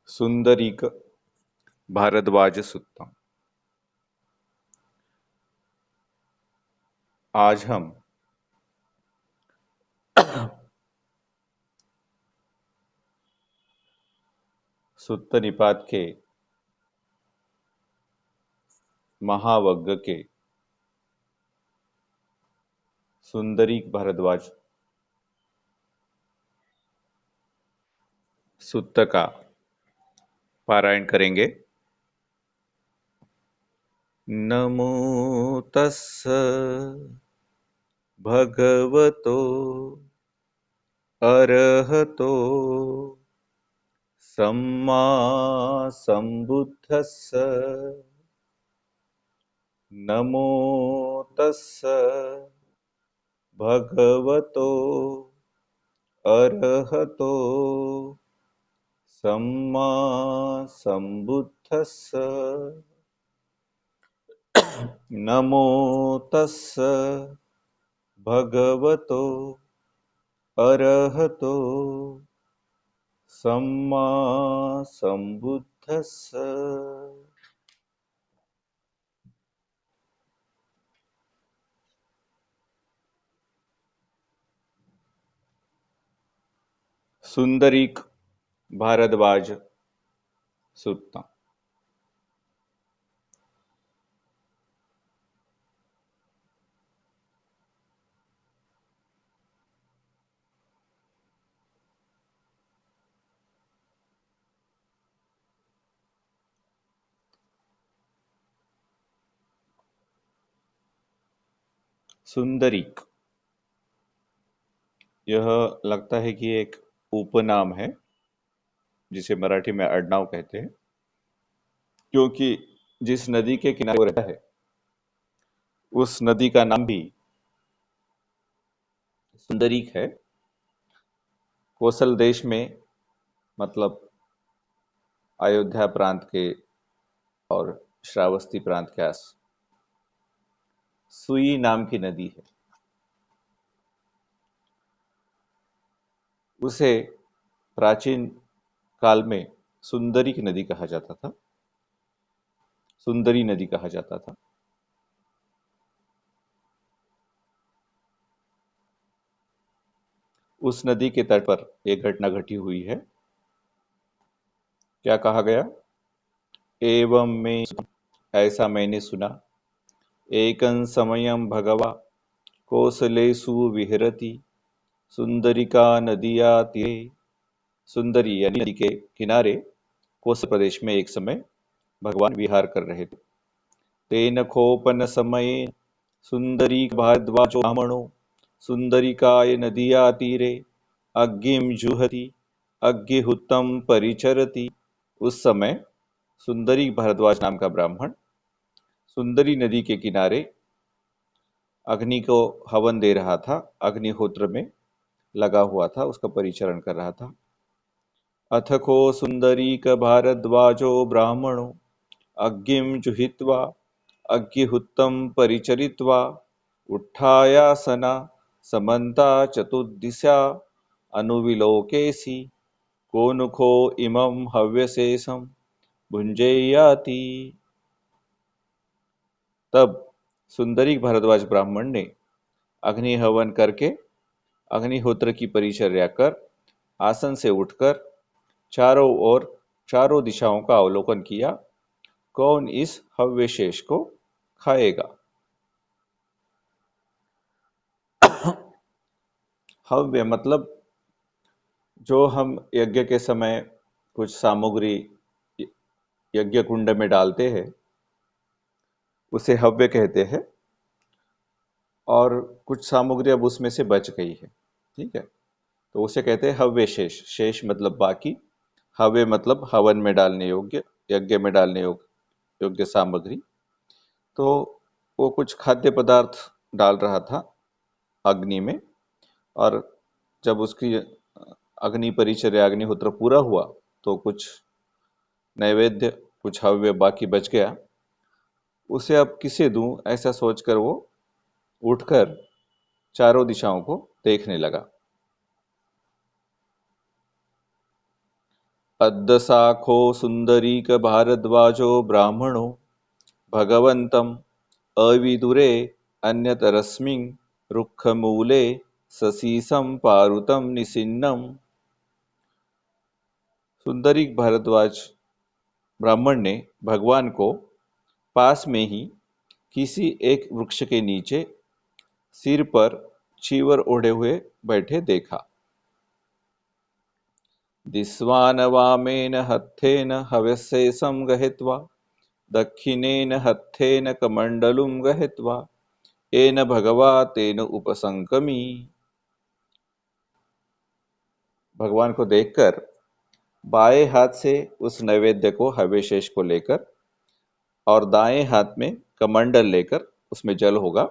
सुंदरीक भारद्वाज सुत्ता। आज हम सुत्त निपात के महावग्ग के सुंदरीक भारद्वाज सुत्त का पारायण करेंगे। नमो तस्स भगवतो अरहतो सम्मा संबुद्धस्स। नमो तस्स भगवतो अरहतो सम्मा संबुद्धस्स। नमो तस्स भगवतो अरहतो सम्मा संबुद्धस्स। सुंदरीक भारद्वाज सुत्ता। सुंदरीक यह लगता है कि एक उपनाम है जिसे मराठी में अडनाव कहते हैं, क्योंकि जिस नदी के किनारे वो रहता है उस नदी का नाम भी सुंदरीक है। कोसल देश में, मतलब अयोध्या प्रांत के और श्रावस्ती प्रांत के आस सुई नाम की नदी है। उसे प्राचीन काल में सुंदरीक नदी कहा जाता था, सुंदरी नदी कहा जाता था। उस नदी के तट पर एक घटना घटी हुई है। क्या कहा गया? एवं में, ऐसा मैंने सुना, एकं समयं भगवा कोसलेषु विहरति सुंदरिका नदिया तीरे। सुंदरी यानी नदी के किनारे कोसल प्रदेश में एक समय भगवान विहार कर रहे थे। तेन खोपन समये सुंदरीक भारद्वाजो ब्राह्मणो सुंदरिकाय नदिया तीरे अग्निम जुहति अग्निहुतं परिचरति। उस समय सुंदरी भारद्वाज नाम का ब्राह्मण सुंदरी नदी के किनारे अग्नि को हवन दे रहा था, अग्निहोत्र में लगा हुआ था, उसका परिचरण कर रहा था। अथको सुंदरीक भारद्वाजो ब्राह्मणो अग्निम जुहित्वा अग्निहुतं परिचरित्वा उत्थायासना समन्ता चतुर्दिशा अनुविलोकेसि कोनुखो इमं हव्यशेषं भुंजेयाति। तब सुंदरी भारद्वाज ब्राह्मण ने अग्नि हवन करके अग्निहोत्र की परिचर्या कर आसन से उठकर चारों ओर चारों दिशाओं का अवलोकन किया। कौन इस हव्य शेष को खाएगा? हव्य मतलब जो हम यज्ञ के समय कुछ सामग्री यज्ञ कुंड में डालते हैं उसे हव्य कहते हैं, और कुछ सामग्री अब उसमें से बच गई है, ठीक है, तो उसे कहते हैं हव्य शेष। शेष मतलब बाकी, हव्य मतलब हवन में डालने योग्य, यज्ञ में डालने योग्य सामग्री। तो वो कुछ खाद्य पदार्थ डाल रहा था अग्नि में, और जब उसकी अग्नि परिचर्या अग्निहोत्र पूरा हुआ तो कुछ नैवेद्य, कुछ हव्य बाकी बच गया। उसे अब किसे दूं, ऐसा सोचकर वो उठकर चारों दिशाओं को देखने लगा। अद्य साखो सुंदरीक भारद्वाजो ब्राह्मणो भगवन्तम् अविदुरे अन्यतरस्मिन् रुक्षमूले ससीसं पारुतं निसिन्नम। सुंदरीक भारद्वाज ब्राह्मण ने भगवान को पास में ही किसी एक वृक्ष के नीचे सिर पर चीवर ओढ़े हुए बैठे देखा। दिस्वान वामेन हत्थेन हव्यशेषं गहित्वा दक्षिणेन हत्थेन कमण्डलुं गहित्वा येन भगवा तेन उपसंकमी। भगवान को देखकर बाएं हाथ से उस नैवेद्य को हव्यशेष को लेकर और दाएं हाथ में कमंडल लेकर उसमें जल होगा,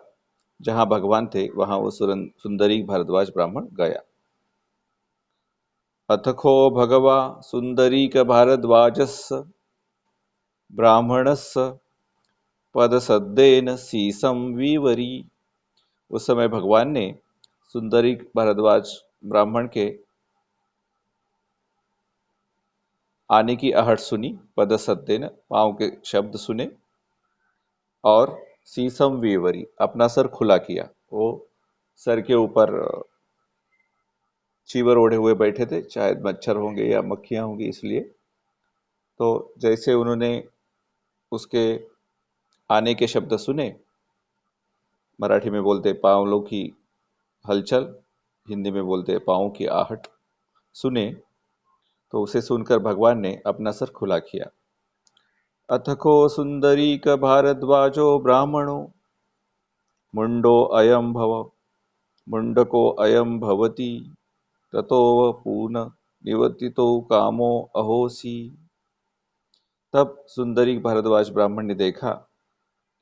जहां भगवान थे वहां वो सुंदरी भारद्वाज ब्राह्मण गया। अथखो भगवा सुंदरीक भारद्वाजस्य ब्राह्मणस्य पदसद्देन सीसम वीवरी। उस समय भगवान ने सुंदरी भारद्वाज ब्राह्मण के आने की आहट सुनी, पदसद्देन पांव के शब्द सुने, और सीसम वीवरी अपना सर खुला किया। वो सर के ऊपर चीवर ओढ़े हुए बैठे थे, शायद मच्छर होंगे या मक्खियां होंगी इसलिए। तो जैसे उन्होंने उसके आने के शब्द सुने, मराठी में बोलते पांवलों की हलचल, हिंदी में बोलते पांवों की आहट सुने, तो उसे सुनकर भगवान ने अपना सर खुला किया। अथको सुंदरीक भारद्वाजो ब्राह्मणो मुंडो अयम भव मुंडको अयम भवति ततो पून निवर्तितो कामो अहोसी। तब सुंदरी भारद्वाज ब्राह्मण ने देखा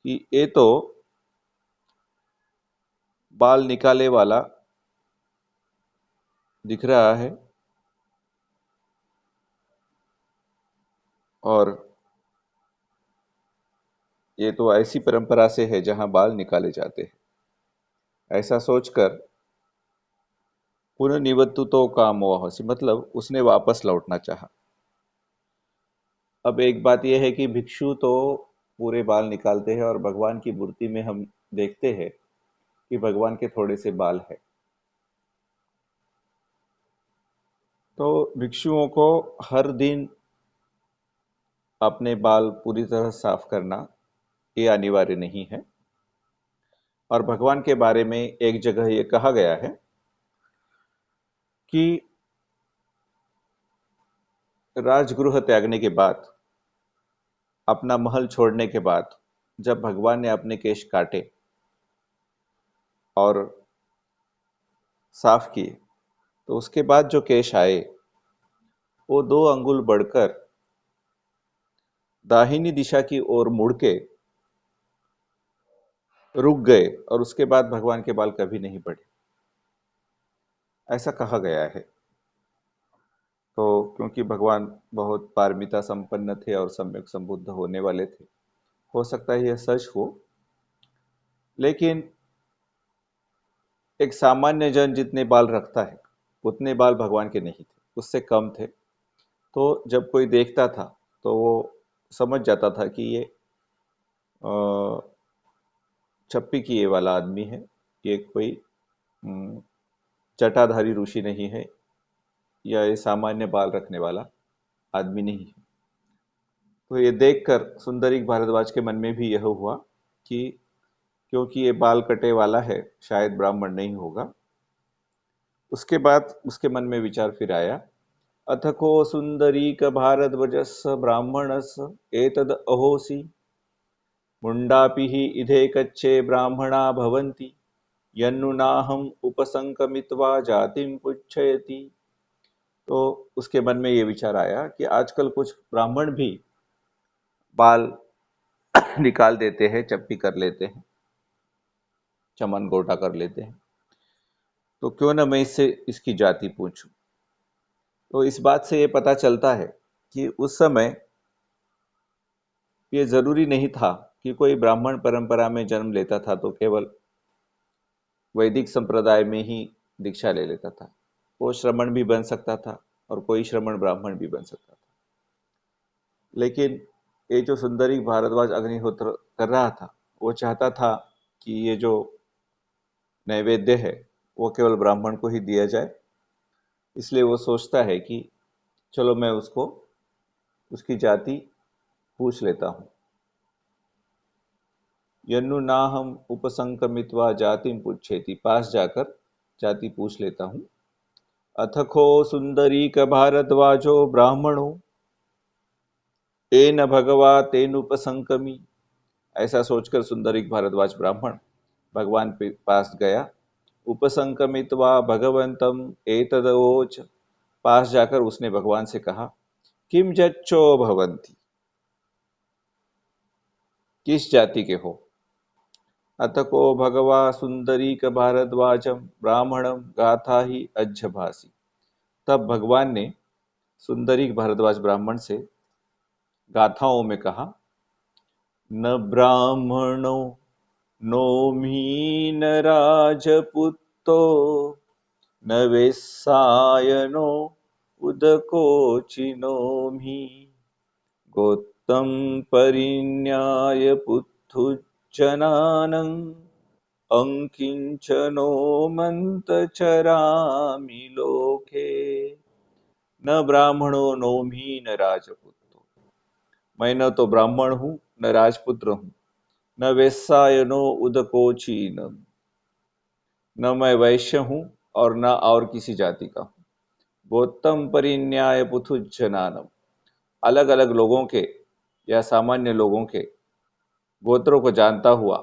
कि ये तो बाल निकाले वाला दिख रहा है, और ये तो ऐसी परंपरा से है जहां बाल निकाले जाते हैं। ऐसा सोचकर पुनर्निवर्तु तो कामो अहोसी, मतलब उसने वापस लौटना चाहा। अब एक बात यह है कि भिक्षु तो पूरे बाल निकालते हैं, और भगवान की मूर्ति में हम देखते हैं कि भगवान के थोड़े से बाल है। तो भिक्षुओं को हर दिन अपने बाल पूरी तरह साफ करना ये अनिवार्य नहीं है। और भगवान के बारे में एक जगह ये कहा गया है कि राजगृह त्यागने के बाद, अपना महल छोड़ने के बाद, जब भगवान ने अपने केश काटे और साफ किए, तो उसके बाद जो केश आए वो 2 अंगुल बढ़कर दाहिनी दिशा की ओर मुड़ के रुक गए, और उसके बाद भगवान के बाल कभी नहीं बढ़े, ऐसा कहा गया है। तो क्योंकि भगवान बहुत पारमिता संपन्न थे और सम्यक संबुद्ध होने वाले थे, हो सकता है यह सच हो, लेकिन एक सामान्य जन जितने बाल रखता है उतने बाल भगवान के नहीं थे, उससे कम थे। तो जब कोई देखता था तो वो समझ जाता था कि ये चप्पी किए वाला आदमी है, ये कोई जटाधारी ऋषि नहीं है, या ये सामान्य बाल रखने वाला आदमी नहीं है। तो ये देखकर सुंदरी भारद्वाज के मन में भी यह हुआ कि क्योंकि ये बाल कटे वाला है, शायद ब्राह्मण नहीं होगा। उसके बाद उसके मन में विचार फिर आया, अथको सुंदरीक भारद्वजस्य ब्राह्मणस्य एतद अहोसी मुंडापि हि इधे कच्चे ब्राह्मणा भवन्ति यन्नुनाहम उपसंकमित्वा जातिम पुच्छयति। तो उसके मन में ये विचार आया कि आजकल कुछ ब्राह्मण भी बाल निकाल देते हैं, चप्पी कर लेते हैं, चमन गोटा कर लेते हैं, तो क्यों ना मैं इससे इसकी जाति पूछूं। तो इस बात से ये पता चलता है कि उस समय ये जरूरी नहीं था कि कोई ब्राह्मण परंपरा में जन्म लेता था तो केवल वैदिक संप्रदाय में ही दीक्षा ले लेता था। वो श्रमण भी बन सकता था, और कोई श्रमण ब्राह्मण भी बन सकता था। लेकिन ये जो सुंदरी भारद्वाज अग्निहोत्र कर रहा था, वो चाहता था कि ये जो नैवेद्य है वो केवल ब्राह्मण को ही दिया जाए। इसलिए वो सोचता है कि चलो मैं उसको उसकी जाति पूछ लेता हूँ। यन्नु नाहम उपसंकमित्वा जातिम पुच्छेति, पास जाकर जाति पूछ लेता हूँ। अथखो सुंदरी क भारद्वाजो ब्राह्मणो तेन भगवा तेन उपसंकमी। ऐसा सोचकर सुंदरी भारद्वाज ब्राह्मण भगवान के पास गया। उपसंकमित्वा भगवंतम एतदवोच, पास जाकर उसने भगवान से कहा, किम जच्चो भवन्ति, किस जाति के हो। अतको भगवा सुंदरीक भारद्वाजम ब्राह्मणम गाथा ही अज्झभासी। तब भगवान ने सुंदरीक भारद्वाज ब्राह्मण से गाथाओं में कहा, न ब्राह्मणो नोमी न राजपुत्तो न वेत्सायनो उदकोचिनोमि गोत्तं परिण्याय पुत्थुज्जनानं अंकिंचनो मंतचरामि लोके। न ब्राह्मणो नोमी न राजपुत्रो, मैं न तो ब्राह्मण हूं न राजपुत्र हूं, न वैश्यायनो उदकोचीनम, न मैं वैश्य हूं और न और किसी जाति का हूं। गोत्तम परिन्याय पुथुज्जनानम, अलग अलग लोगों के या सामान्य लोगों के गोत्रों को जानता हुआ।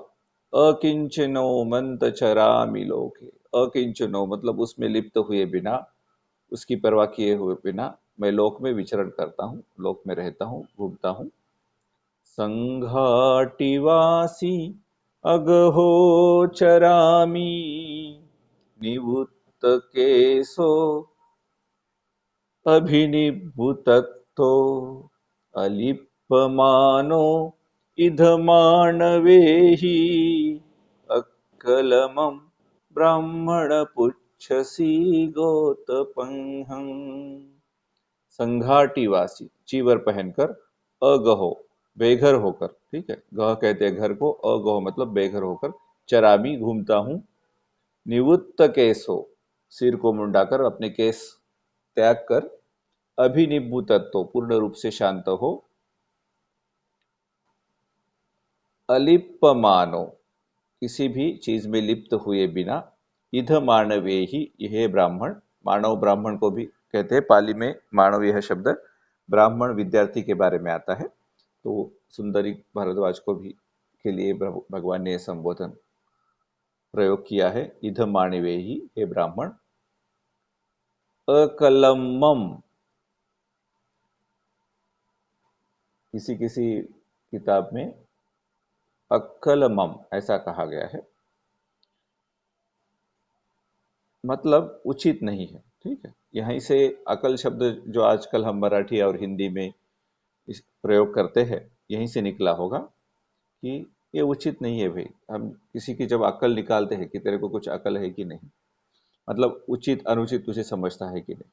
अकिंचनो मंत चरामि लोके, अकिंचनो मतलब उसमें लिप्त हुए बिना, उसकी परवाह किए हुए बिना मैं लोक में विचरण करता हूँ, लोक में रहता हूँ, घूमता हूँ। संघाटिवासी अगहो चरामि निवुत्त केसो अभिनिभुतत्तो अलिप्यमानो इधमाणवेहि अक्कलमं ब्राह्मणपुच्छसि गोतपंहं। संघाटीवासी, चीवर पहनकर, अगहो बेघर होकर, ठीक है, गह कहते हैं घर को, अगहो मतलब बेघर होकर, चरामी घूमता हूं, निवृत्त केसो सिर को मुंडाकर, अपने केस त्याग कर, अभिनिभूतत्व पूर्ण रूप से शांत हो, अलिप्यमानो किसी भी चीज में लिप्त हुए बिना, इध मानवे ही, यह ब्राह्मण, मानव ब्राह्मण को भी कहते हैं, पाली में मानव यह शब्द ब्राह्मण विद्यार्थी के बारे में आता है। तो सुंदरी भारद्वाज को भी के लिए भगवान ने संबोधन प्रयोग किया है, इध मानवे ही, हे ब्राह्मण। अकलमम, किसी किसी किताब में अक्कलमम ऐसा कहा गया है, मतलब उचित नहीं है, ठीक है। यहीं से अकल शब्द जो आजकल हम मराठी और हिंदी में इस प्रयोग करते हैं, यहीं से निकला होगा कि ये उचित नहीं है भाई। हम किसी की जब अकल निकालते हैं कि तेरे को कुछ अकल है कि नहीं, मतलब उचित अनुचित तुझे समझता है कि नहीं,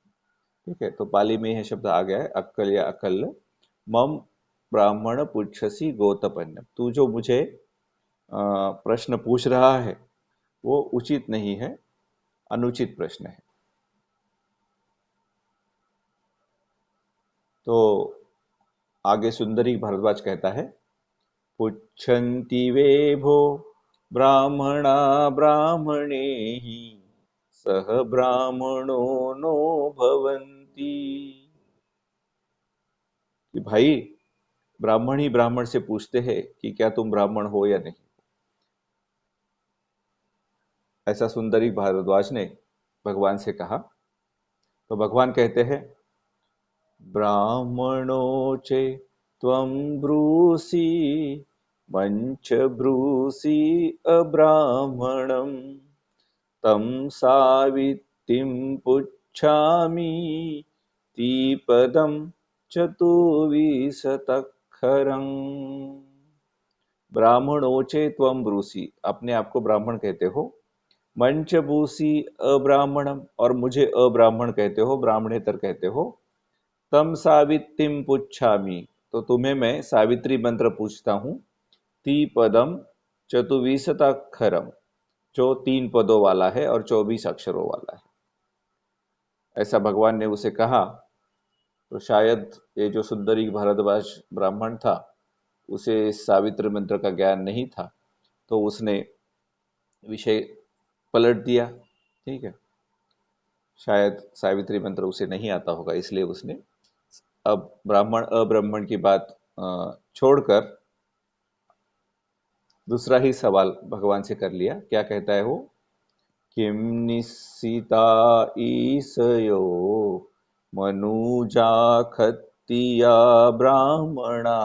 ठीक है। तो पाली में यह शब्द आ गया है, अक्कल या अकल। मम ब्राह्मण पुच्छसी गोतपन्य, तू जो मुझे प्रश्न पूछ रहा है वो उचित नहीं है, अनुचित प्रश्न है। तो आगे सुंदरी भारद्वाज कहता है, पुच्छन्ति वे भो ब्राह्मणा ब्राह्मणेहि सह ब्राह्मणो नो भवन्ति। कि भाई ब्राह्मण ही ब्राह्मण से पूछते हैं कि क्या तुम ब्राह्मण हो या नहीं। ऐसा सुंदरी भारद्वाज ने भगवान से कहा। तो भगवान कहते हैं, ब्राह्मणो चे त्वं ब्रूसि मंच ब्रूसि अब्राह्मणम् तं सावित्तिं पुच्छामि तीपदं चतुर्विशतखरम्। ब्राह्मणोचे त्वं ब्रूसी, अपने आप को ब्राह्मण कहते हो, मंचबूसी अब्राह्मणम, और मुझे अब्राह्मण कहते हो, ब्राह्मणेतर कहते हो। तम सावित्रीम पुच्छामि, तो तुम्हें मैं सावित्री मंत्र पूछता हूँ। ती पदम चतुर्विशताक्षरम, जो 3 पदों वाला है और 24 अक्षरों वाला है। ऐसा भगवान ने उसे कहा। तो शायद ये जो सुंदरी भारद्वाज ब्राह्मण था, उसे सावित्री मंत्र का ज्ञान नहीं था, तो उसने विषय पलट दिया। ठीक है, शायद सावित्री मंत्र उसे नहीं आता होगा, इसलिए उसने अब ब्राह्मण अब्राह्मण की बात छोड़कर दूसरा ही सवाल भगवान से कर लिया। क्या कहता है वो? किम निस्सिता ईसयो मनुजा खत्तिया ब्राह्मणा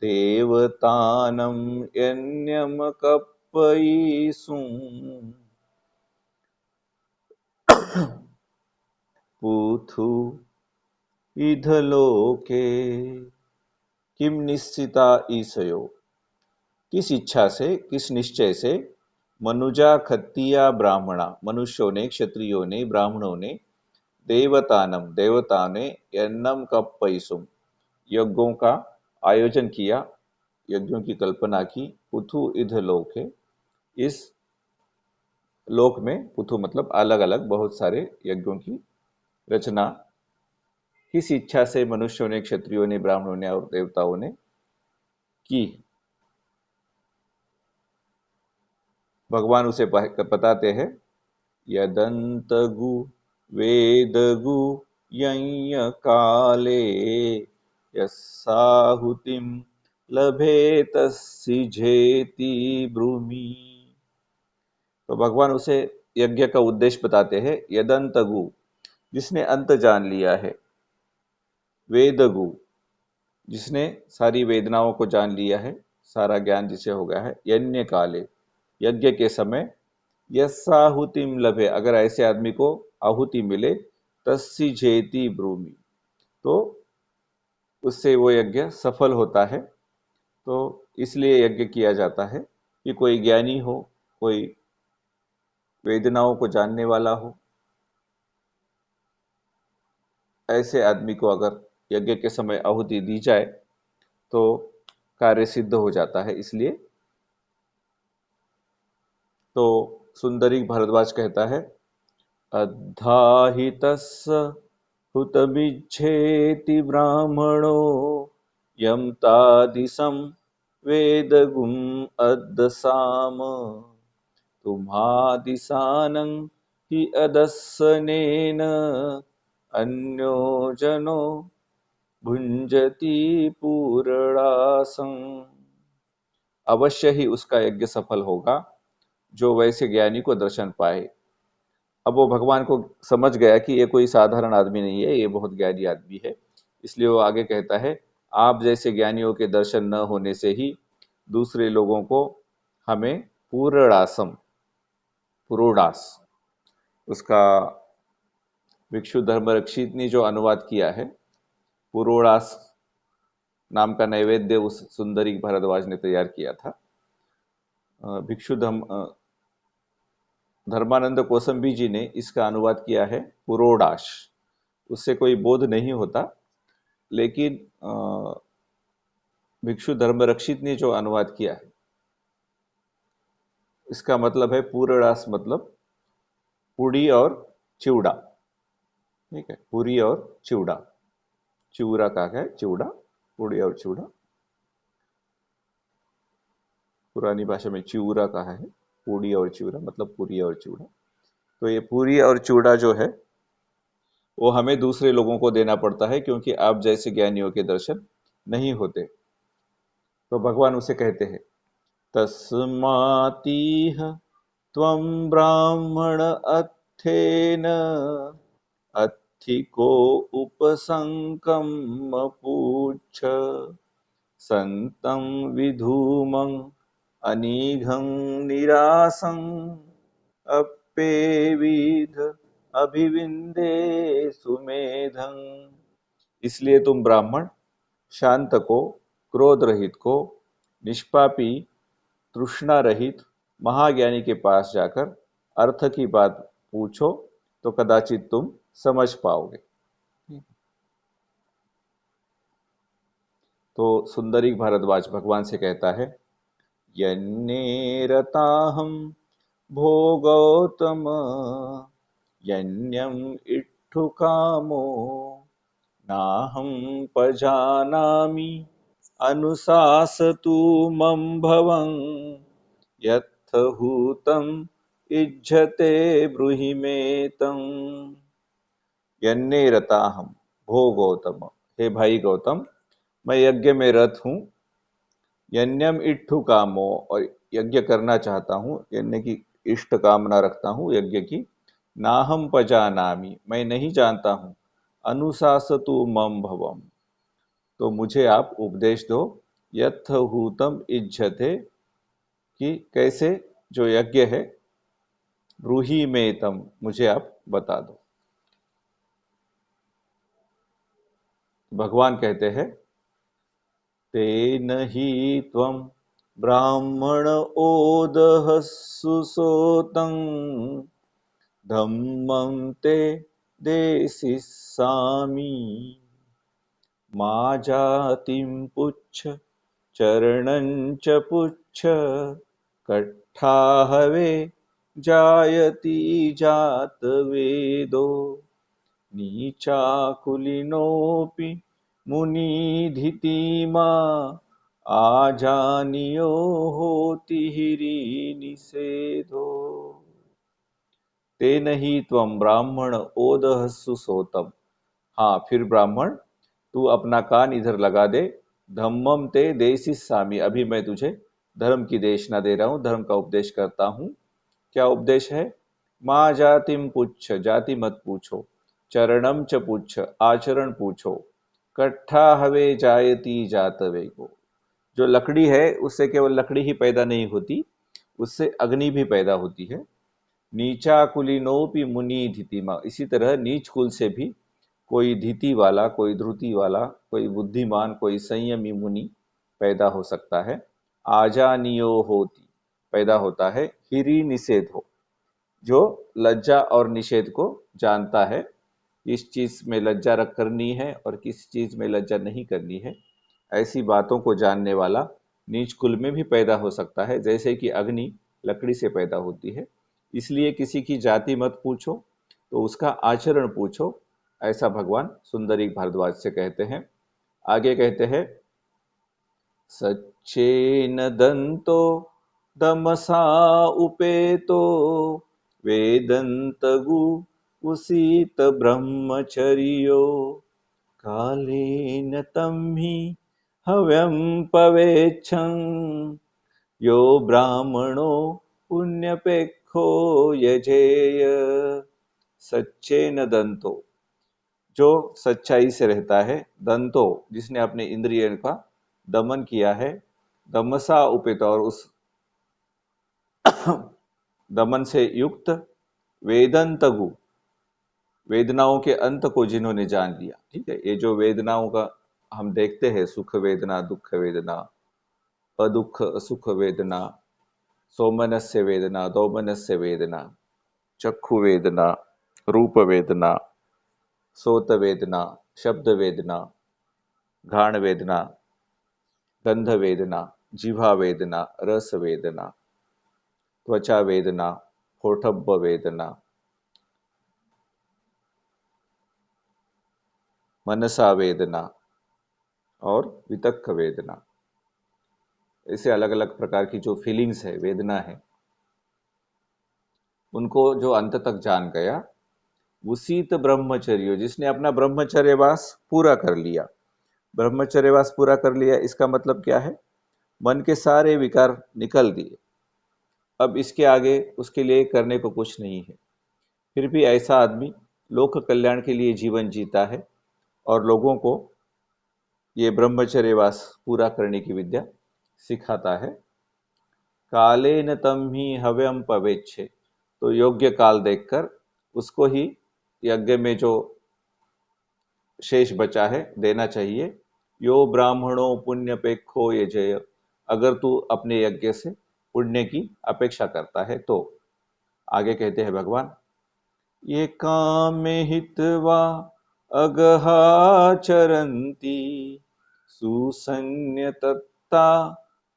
देवतानं यन्यम कप्पयिसुं पुथु इधलोके। किम निश्चिता ईसयो, किस इच्छा से, किस निश्चय से, मनुजा खत्तिया ब्राह्मणा, मनुष्यों ने, क्षत्रियों ने, ब्राह्मणों ने, देवतानम, देवता ने, यन्नम कप्पयिसुम, यज्ञों का आयोजन किया, यज्ञों की कल्पना की, पुथु इध लोके, इस लोक में। पुथु मतलब अलग अलग बहुत सारे यज्ञों की रचना किस इच्छा से मनुष्यों ने, क्षत्रियों ने, ब्राह्मणों ने और देवताओं ने की। भगवान उसे बताते हैं, यदंतगु वेदगु यज्ञ काले यस्साहुतिम लभेत सिझेति ब्रूमि। तो भगवान उसे यज्ञ का उद्देश्य बताते हैं। यदंतगु, जिसने अंत जान लिया है। वेदगु, जिसने सारी वेदनाओं को जान लिया है, सारा ज्ञान जिसे हो गया है। यज्ञ काले, यज्ञ के समय। यस्साहुतिम लभे, अगर ऐसे आदमी को आहुति मिले। तस्सी जेति ब्रूमि, तो उससे वो यज्ञ सफल होता है। तो इसलिए यज्ञ किया जाता है कि कोई ज्ञानी हो, कोई वेदनाओं को जानने वाला हो, ऐसे आदमी को अगर यज्ञ के समय आहुति दी जाए तो कार्य सिद्ध हो जाता है। इसलिए तो सुंदरी भारद्वाज कहता है, अद्धाहितस्य हुतमिच्छेति ब्राह्मणो यम तादिशं वेदगुम अद्दसाम तुम्हादिशानं हि अदस्सनेन अन्यो जनो भुंजति पूर्णासं। अवश्य ही उसका यज्ञ सफल होगा जो वैसे ज्ञानी को दर्शन पाए। अब वो भगवान को समझ गया कि ये कोई साधारण आदमी नहीं है, ये बहुत ज्ञानी आदमी है। इसलिए वो आगे कहता है, आप जैसे ज्ञानियों के दर्शन न होने से ही दूसरे लोगों को हमें पूर्णासम, पुरोडास, उसका भिक्षु धर्मरक्षित ने जो अनुवाद किया है, पुरोडास नाम का नैवेद्य उस सुंदरी भारद्वाज ने तैयार किया था। भिक्षु धर्मानंद कोसंबी जी ने इसका अनुवाद किया है पुरोडाश। उससे कोई बोध नहीं होता, लेकिन भिक्षु धर्मरक्षित ने जो अनुवाद किया है, इसका मतलब है पूर्णास, मतलब पूड़ी और चिवड़ा। ठीक है, पूरी और चिवड़ा, चिवड़ा का है चिवड़ा, पूड़ी और चिवड़ा। पुरानी भाषा में चिवड़ा कहा है, पूड़ी और चिवड़ा मतलब पूरी और चिवड़ा। तो ये पूरी और चिवड़ा जो है वो हमें दूसरे लोगों को देना पड़ता है, क्योंकि आप जैसे ज्ञानियों के दर्शन नहीं होते। तो भगवान उसे कहते हैं, तस्मातीह त्वं ब्राह्मण अथेन अधिको उपसंकम पूच्छ संतं विधूमं अनीघं निरासं अप्पेविध अभिविंदे सुमेधं। इसलिए तुम ब्राह्मण शांत को, क्रोध रहित को, निष्पापी, तृष्णा रहित महाज्ञानी के पास जाकर अर्थ की बात पूछो तो कदाचित तुम समझ पाओगे। तो सुंदरी भारद्वाज भगवान से कहता है, यन्नेरताहं भो गौतम यन्यम इट्ठुकामो नाहं पजानामि अनुशासतु मम भवं यत्थ हूतम् इज्जते ब्रूहि मे तम्। यन्ने रताहम भो गौतम, हे भाई गौतम, मैं यज्ञ में रत हूँ। यज्ञम इट्ठु कामो, और यज्ञ करना चाहता हूँ, यज्ञ की इष्ट कामना रखता हूँ यज्ञ की। नाहम पजानामि, मैं नहीं जानता हूँ। अनुशासतु मम भवम, तो मुझे आप उपदेश दो। यथ हूतम इज्जते, कि कैसे जो यज्ञ है, ब्रूहि में तम, मुझे आप बता दो। भगवान कहते हैं, तेन हि त्वं ब्राह्मण ओदः सुसोतं धम्मं ते देसिस्सामि मा जातिं पुच्छ चरणं च पुच्छ कट्ठाहवे जायति जातवेदो नीचाकुलिनोऽपि मुनिधितिमा आजानीयो होति हिरीनिषेधो। तेन ही त्वं ब्राह्मण ओदः सुसोतम, हाँ फिर ब्राह्मण तू अपना कान इधर लगा दे। धम्मम ते देशिस्सामि, अभी मैं तुझे धर्म की देशना दे रहा हूँ, धर्म का उपदेश करता हूँ। क्या उपदेश है? माँ जातिम पुच्छ, जाति मत पूछो। चरणम च पुच्छ, आचरण पूछो। कट्ठा हवे जायती जातवे को, जो लकड़ी है उससे केवल लकड़ी ही पैदा नहीं होती, उससे अग्नि भी पैदा होती है। नीचा कुलीनोपि मुनि धितिमा, इसी तरह नीच कुल से भी कोई धिति वाला, कोई ध्रुति वाला, कोई बुद्धिमान, कोई संयमी मुनि पैदा हो सकता है। आजानियो होती, पैदा होता है। हिरि निषेध हो, जो लज्जा और निषेध को जानता है, किस चीज में लज्जा रख करनी है और किस चीज में लज्जा नहीं करनी है, ऐसी बातों को जानने वाला नीच कुल में भी पैदा हो सकता है, जैसे कि अग्नि लकड़ी से पैदा होती है। इसलिए किसी की जाति मत पूछो, तो उसका आचरण पूछो, ऐसा भगवान सुंदरी भारद्वाज से कहते हैं। आगे कहते हैं, सच्चेन दंतो दमसा उपेतो वेदंतगु उसीत ब्रह्मचर्यो कालेन तं हि हव्यं पवेच्छं यो ब्राह्मणो पुण्यपेक्षो यजेय। सच्चेन दंतो, जो सच्चाई से रहता है। दंतो, जिसने अपने इंद्रियों का दमन किया है। दमसा उपित, और उस दमन से युक्त। वेदंतगु, वेदनाओं के अंत को जिन्होंने जान लिया। ठीक है, ये जो वेदनाओं का हम देखते हैं, सुख वेदना, दुख वेदना, अदुख सुख वेदना, सोमनस्य वेदना, दौमनस्य वेदना, चक्षु वेदना, रूप वेदना, सोत वेदना, शब्द वेदना, घ्राण वेदना, गंध वेदना, जिह्वा वेदना, रस वेदना, त्वचा वेदना, होठब्ब वेदना, मनसा वेदना और वितक्क वेदना, ऐसे अलग अलग प्रकार की जो फीलिंग्स है, वेदना है, उनको जो अंत तक जान गया, उसीत ब्रह्मचर्य, जिसने अपना ब्रह्मचर्यवास पूरा कर लिया। ब्रह्मचर्यवास पूरा कर लिया, इसका मतलब क्या है? मन के सारे विकार निकल दिए, अब इसके आगे उसके लिए करने को कुछ नहीं है। फिर भी ऐसा आदमी लोक कल्याण के लिए जीवन जीता है और लोगों को ये ब्रह्मचर्यवास पूरा करने की विद्या सिखाता है। कालेन तम ही हव्यम पवेच्छे, तो योग्य काल देखकर उसको ही यज्ञ में जो शेष बचा है देना चाहिए। यो ब्राह्मणों पुण्यपेक्षो ये जय, अगर तू अपने यज्ञ से पुण्य की अपेक्षा करता है तो। आगे कहते हैं भगवान, ये कामे हित्वा अगहाचरन्ति सुसंयतत्ता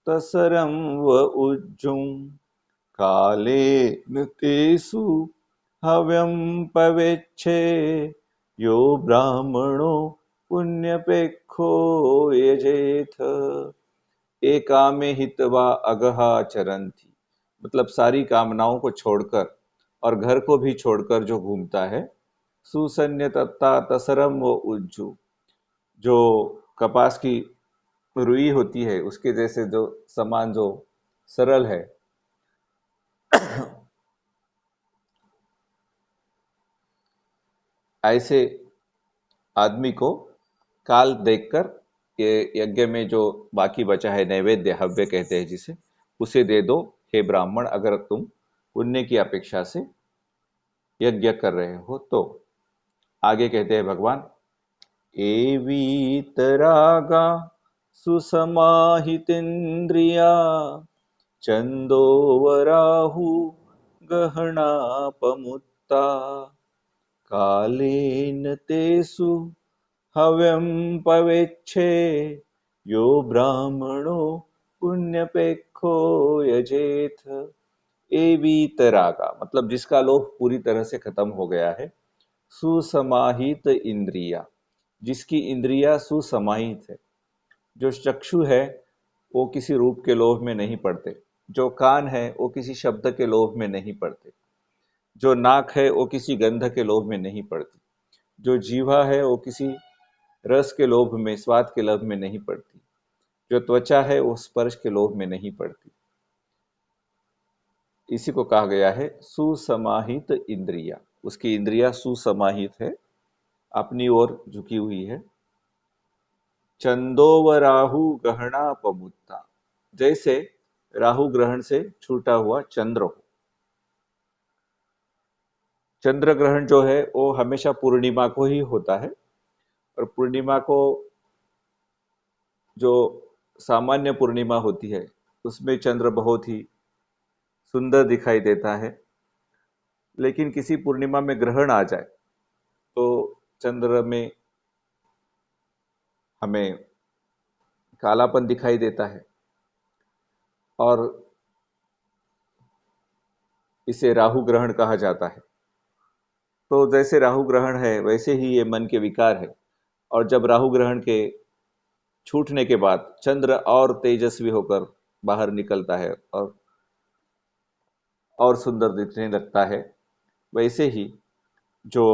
तसरं व उज्जुं कालेन तेषु हव्यं पवेच्छे यो ब्राह्मणो पुण्यपेक्षो यजेथ। एकामे हित्वा अगहा चरन्ति, मतलब सारी कामनाओं को छोड़कर और घर को भी छोड़कर जो घूमता है। सुसन्य तत्ता तसरम व उज्जु, जो कपास की रुई होती है उसके जैसे जो समान, जो सरल है, ऐसे आदमी को काल देखकर ये यज्ञ में जो बाकी बचा है नैवेद्य, हव्य कहते हैं जिसे, उसे दे दो हे ब्राह्मण, अगर तुम पुण्य की अपेक्षा से यज्ञ कर रहे हो तो। आगे कहते हैं भगवान, एवीतरागा सुसमाहितेन्द्रिया चंदोवराहु गहनापमुत्ता कालेन तेषु हव्यं पवेच्छे यो ब्राह्मणो पुण्यपेक्षो यजेथ। एवीतरागा मतलब जिसका लोभ पूरी तरह से खत्म हो गया है। सुसमाहित इंद्रिया, जिसकी इंद्रिया सुसमाहित है। जो चक्षु है वो किसी रूप के लोभ में नहीं पड़ते, जो कान है वो किसी शब्द के लोभ में नहीं पड़ते, जो नाक है वो किसी गंध के लोभ में नहीं पड़ती, जो जीवा है वो किसी रस के लोभ में, स्वाद के लोभ में नहीं पड़ती, जो त्वचा है वो स्पर्श के लोभ में नहीं पड़ती। इसी को कहा गया है सुसमाहित इंद्रिया। उसकी इंद्रिया सुसमाहित है, अपनी ओर झुकी हुई है। चंदोव राहु गहना पमुत्ता, जैसे राहु ग्रहण से छूटा हुआ चंद्र हो। चंद्र ग्रहण जो है वो हमेशा पूर्णिमा को ही होता है, और पूर्णिमा को जो सामान्य पूर्णिमा होती है उसमें चंद्र बहुत ही सुंदर दिखाई देता है। लेकिन किसी पूर्णिमा में ग्रहण आ जाए तो चंद्र में हमें कालापन दिखाई देता है, और इसे राहु ग्रहण कहा जाता है। तो जैसे राहु ग्रहण है वैसे ही ये मन के विकार है। और जब राहु ग्रहण के छूटने के बाद चंद्र और तेजस्वी होकर बाहर निकलता है और सुंदर दिखने लगता है, वैसे ही जो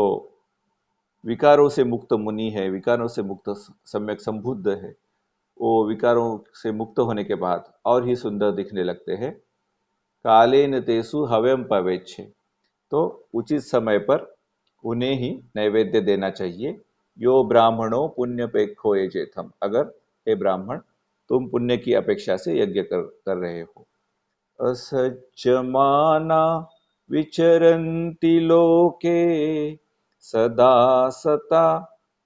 विकारों से मुक्त मुनि है, विकारों से मुक्त सम्यक संबुद्ध है, वो विकारों से मुक्त होने के बाद और ही सुंदर दिखने लगते हैं। कालेन तेसु हव्यम पवेच्छे, तो उचित समय पर उन्हें ही नैवेद्य देना चाहिए। यो ब्राह्मणों पुण्यपेक्षो यजेथम, अगर हे ब्राह्मण तुम पुण्य की अपेक्षा से यज्ञ कर रहे हो। असज्जमाना विचरन्ति लोके सदा सता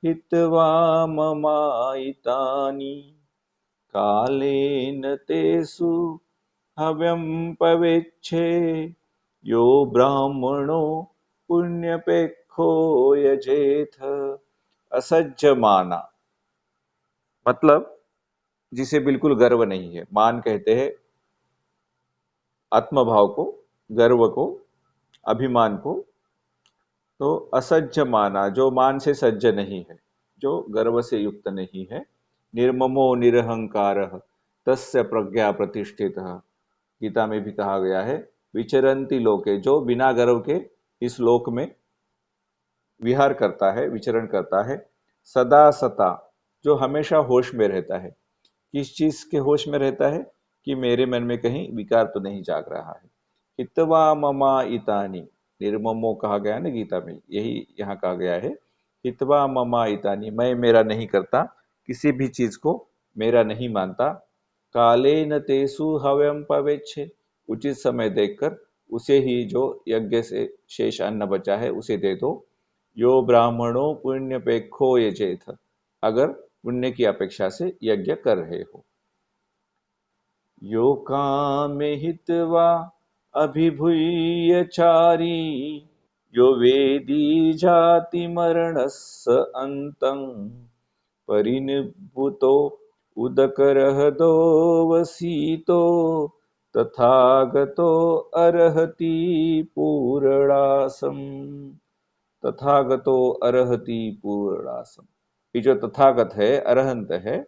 हित्वा ममायितानि कालेन तेषु हव्यं पवेच्छे यो ब्राह्मणो पुण्यपेक्षो यजेथ। असज्जमाना मतलब जिसे बिल्कुल गर्व नहीं है। मान कहते हैं आत्मभाव को, गर्व को, अभिमान को। तो असज्ज माना, जो मान से सज्ज नहीं है, जो गर्व से युक्त नहीं है। निर्ममो निरहंकार तस्य प्रज्ञा प्रतिष्ठित, गीता में भी कहा गया है। विचरंती लोके, जो बिना गर्व के इस लोक में विहार करता है, विचरण करता है। सदा सता, जो हमेशा होश में रहता है। किस चीज के होश में रहता है कि मेरे मन में कहीं विकार तो नहीं जाग रहा है। हितवा ममा इतानी, निर्ममो कहा गया ना गीता में, यही यहाँ कहा गया है। हितवा ममा इतानी, मैं मेरा नहीं करता, किसी भी चीज को मेरा नहीं मानता। काले न तेसु हव्यम पवेच्छे, उचित समय देखकर उसे ही, जो यज्ञ से शेष अन्न बचा है उसे दे दो। यो ब्राह्मणों पुण्यपेक्षो यजेथ, अगर पुण्य की अपेक्षा से यज्ञ कर रहे हो। यो कामे हित्वा अभिभूयचारी यो वेदी जातिमरणस्य अन्तं परिनिभृतो उदकरहदो वसीतो तथागतो अर्हति पूर्णासम्। तथागतो अर्हति पूर्णासम्। ये जो तथागत है, अरहंत है,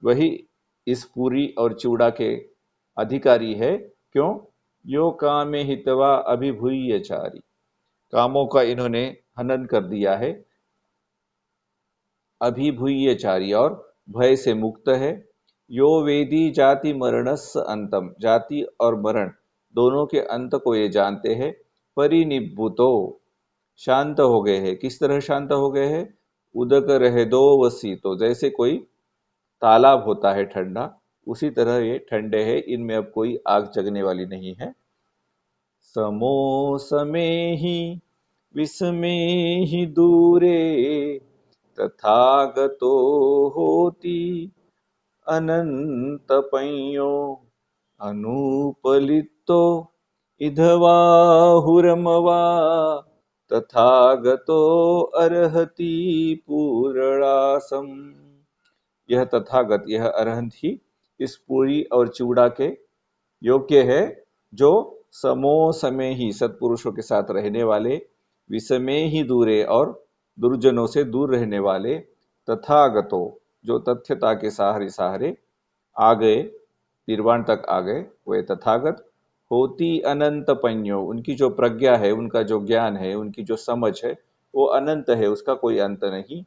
वही इस पूरी और चूड़ा के अधिकारी है। क्यों? यो कामे हितवा अभिभूयचारी, कामों का इन्होंने हनन कर दिया है। अभिभूयचारी, और भय से मुक्त है। यो वेदी जाति मरणस्य अंतम, जाति और मरण दोनों के अंत को ये जानते हैं। परिनिब्बुतो, शांत हो गए हैं। किस तरह शांत हो गए हैं? उदक रहे दो वसीतो, जैसे कोई तालाब होता है ठंडा, उसी तरह ये ठंडे है, इनमें अब कोई आग जगने वाली नहीं है। समो समेहि विस्मेहि दूरे तथागतो होति अनंतपञ्यो अनुपलिप्तो इधवाहुरमवा तथागतो अर्हति पूर्णासम्। यह तथागत, यह अरहंत ही इस पूरी और चूड़ा के योग्य है, जो समो समय ही सत्पुरुषों के साथ रहने वाले, विषमे ही दूरे और दुर्जनों से दूर रहने वाले, तथागतो जो तथ्यता के सहारे सहारे आ गए, निर्वाण तक आ गए, वे तथागत। होती अनंत पंयो, उनकी जो प्रज्ञा है, उनका जो ज्ञान है, उनकी जो समझ है, वो अनंत है, उसका कोई अंत नहीं।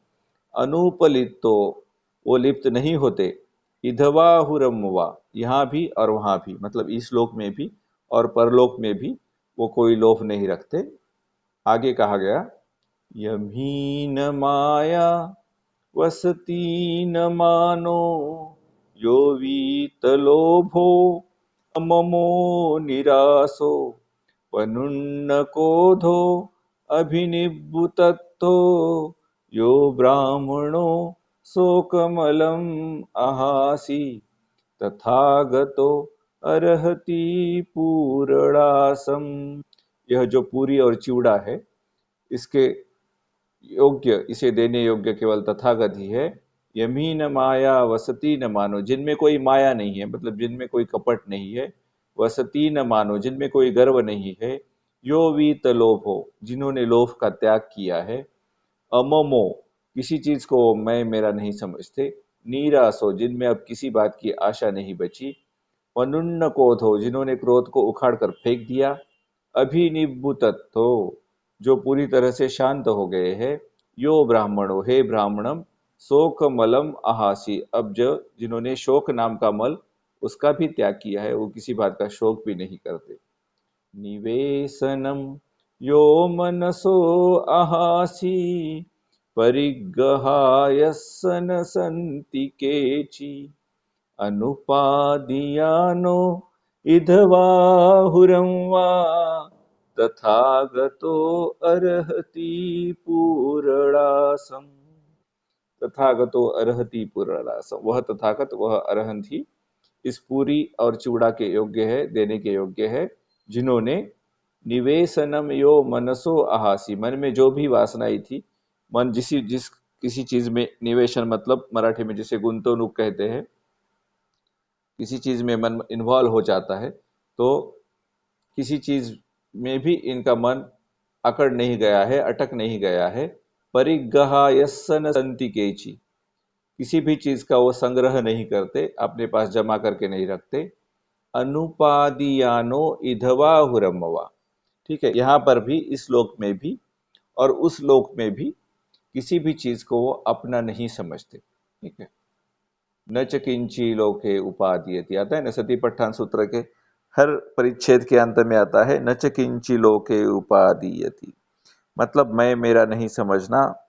अनुपलिप्तो, वो लिप्त नहीं होते। इधवा हुरमवा, यहाँ भी और वहाँ भी, मतलब इस लोक में भी और परलोक में भी वो कोई लोभ नहीं रखते। आगे कहा गया, यमीन माया वसती न मानो यो वीतलोभो अममो निरासो पनुन्न कोधो अभिनिबुतत्तो यो ब्राह्मणो शोकमलम अहासी तथागतो अर्हति पूर्णासम। यह जो पूरी और चिवड़ा है, इसके योग्य, इसे देने योग्य केवल तथागत ही है। यमी न माया वसती न मानो, जिनमें कोई माया नहीं है, मतलब जिनमें कोई कपट नहीं है। वसती न मानो, जिनमें कोई गर्व नहीं है। यो वीत लोभो, जिन्होंने लोभ का त्याग किया है। अममो, किसी चीज को मैं मेरा नहीं समझते। नीरासो, जिनमें अब किसी बात की आशा नहीं बची। वनुन्न क्रोधो, जिन्होंने क्रोध को उखाड़ कर फेंक दिया। अभिनिबुतत्तो, जो पूरी तरह से शांत हो गए हैं। यो ब्राह्मणो, हे ब्राह्मणम, शोक मलम अहासी, अब जो जिन्होंने शोक नाम का मल, उसका भी त्याग किया है, वो किसी बात का शोक भी नहीं करते। निवेशनम यो मनसो अहासी परिग्रहायसन संति केचि अनुपादियानो इधवाहुरं वा तथागतो अर्हति पूर्णासम्। तथागतो अर्हति पूर्णासम्, वह तथागत, वह अरहंत ही इस पूरी और चूड़ा के योग्य है, देने के योग्य है, जिन्होंने निवेशनम यो मनसो आहासी, मन में जो भी वासनाएं थी, मन जिस किसी चीज में निवेशन, मतलब मराठी में जिसे गुंतवणूक कहते हैं, किसी चीज में मन इन्वॉल्व हो जाता है, तो किसी चीज में भी इनका मन अकड़ नहीं गया है, अटक नहीं गया है। परिग्रहायसन संति केचि, किसी भी चीज का वो संग्रह नहीं करते, अपने पास जमा करके नहीं रखते। अनुपादियानो इधवा हुरमवा, ठीक है, यहाँ पर भी, इस लोक में भी और उस लोक में भी किसी भी चीज को वो अपना नहीं समझते। ठीक है, न च किंची लोके उपादीयति, आता है ना सतीपट्ठान सूत्र के हर परिच्छेद के अंत में आता है, न च किंची लोके उपादीयति, मतलब मैं मेरा नहीं समझना,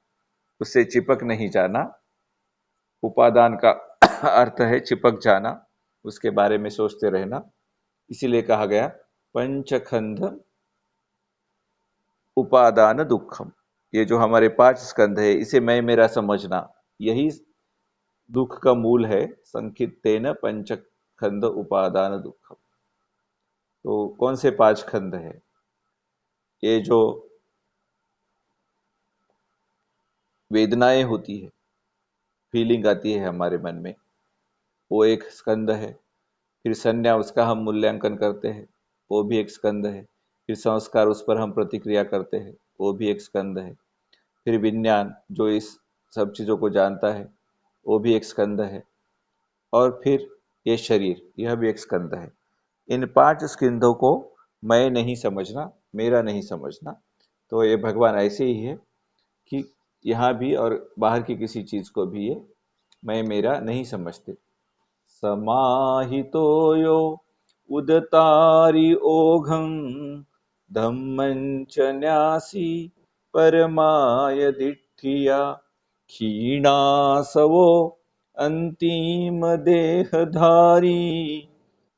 उससे चिपक नहीं जाना। उपादान का अर्थ है चिपक जाना, उसके बारे में सोचते रहना। इसीलिए कहा गया पंचखंड उपादान दुखम, ये जो हमारे 5 स्कंध है, इसे मैं मेरा समझना, यही दुख का मूल है। संकित्तेन पंचखंड उपादान दुखम। तो कौन से 5 खंड है? ये जो वेदनाएं होती है, फीलिंग आती है हमारे मन में, वो एक स्कंद है। फिर संज्ञा, उसका हम मूल्यांकन करते हैं, वो भी एक स्कंद है। फिर संस्कार, उस पर हम प्रतिक्रिया करते हैं, वो भी एक स्कंद है। फिर विज्ञान, जो इस सब चीज़ों को जानता है, वो भी एक स्कंद है। और फिर ये शरीर, यह भी एक स्कंद है। इन 5 स्कंदों को मैं नहीं समझना, मेरा नहीं समझना, तो ये भगवान ऐसे ही है कि यहाँ भी और बाहर की किसी चीज़ को भी ये मैं मेरा नहीं समझते। समाहितो यो उदतारि ओघं धम्मं च न्यासी परमाय दिठ्ठिया क्षीणासवो अंतिम देहधारी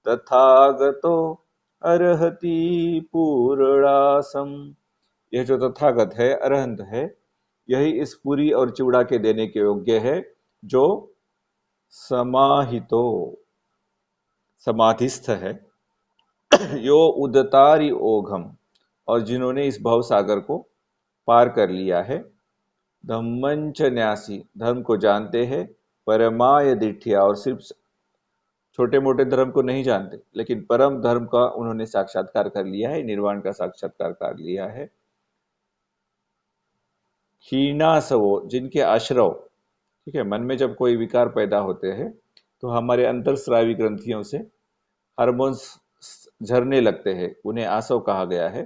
तथागतो अर्हति पूर्णासम। यह जो तथागत है, अरहंत है, यही इस पूरी और चिवड़ा के देने के योग्य है, जो समाहितो, समाधिस्थ है, यो उदतारी ओघम, और जिन्होंने इस भव सागर को पार कर लिया है, धम्मंच न्यासी, धर्म को जानते हैं, परमाय दिठ्ठिया, और सिर्फ छोटे मोटे धर्म को नहीं जानते, लेकिन परम धर्म का उन्होंने साक्षात्कार कर लिया है, निर्वाण का साक्षात्कार कर लिया है। क्षीणासवो, जिनके आश्रव, ठीक है, मन में जब कोई विकार पैदा होते हैं तो हमारे अंतरस्रावी ग्रंथियों से हार्मोन्स झरने लगते हैं, उन्हें आसव कहा गया है।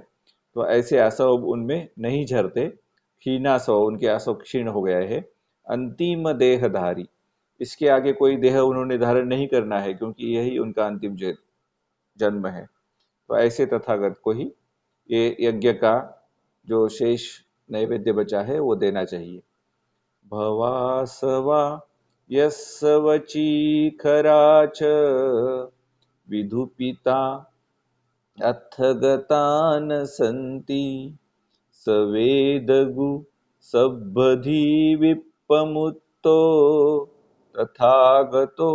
तो ऐसे आसव उनमें नहीं झरते, क्षीणासव, उनके आसव क्षीण हो गए हैं। अंतिम देहधारी, इसके आगे कोई देह उन्होंने धारण नहीं करना है, क्योंकि यही उनका अंतिम जन्म है। तो ऐसे तथागत को ही ये यज्ञ का जो शेष नैवेद्य बचा है वो देना चाहिए। भवासवा यस्वची खराच विधुपिता अथ गता न सन्ति सवेदगु सब्बधी विप्पमुत्तो तथागतो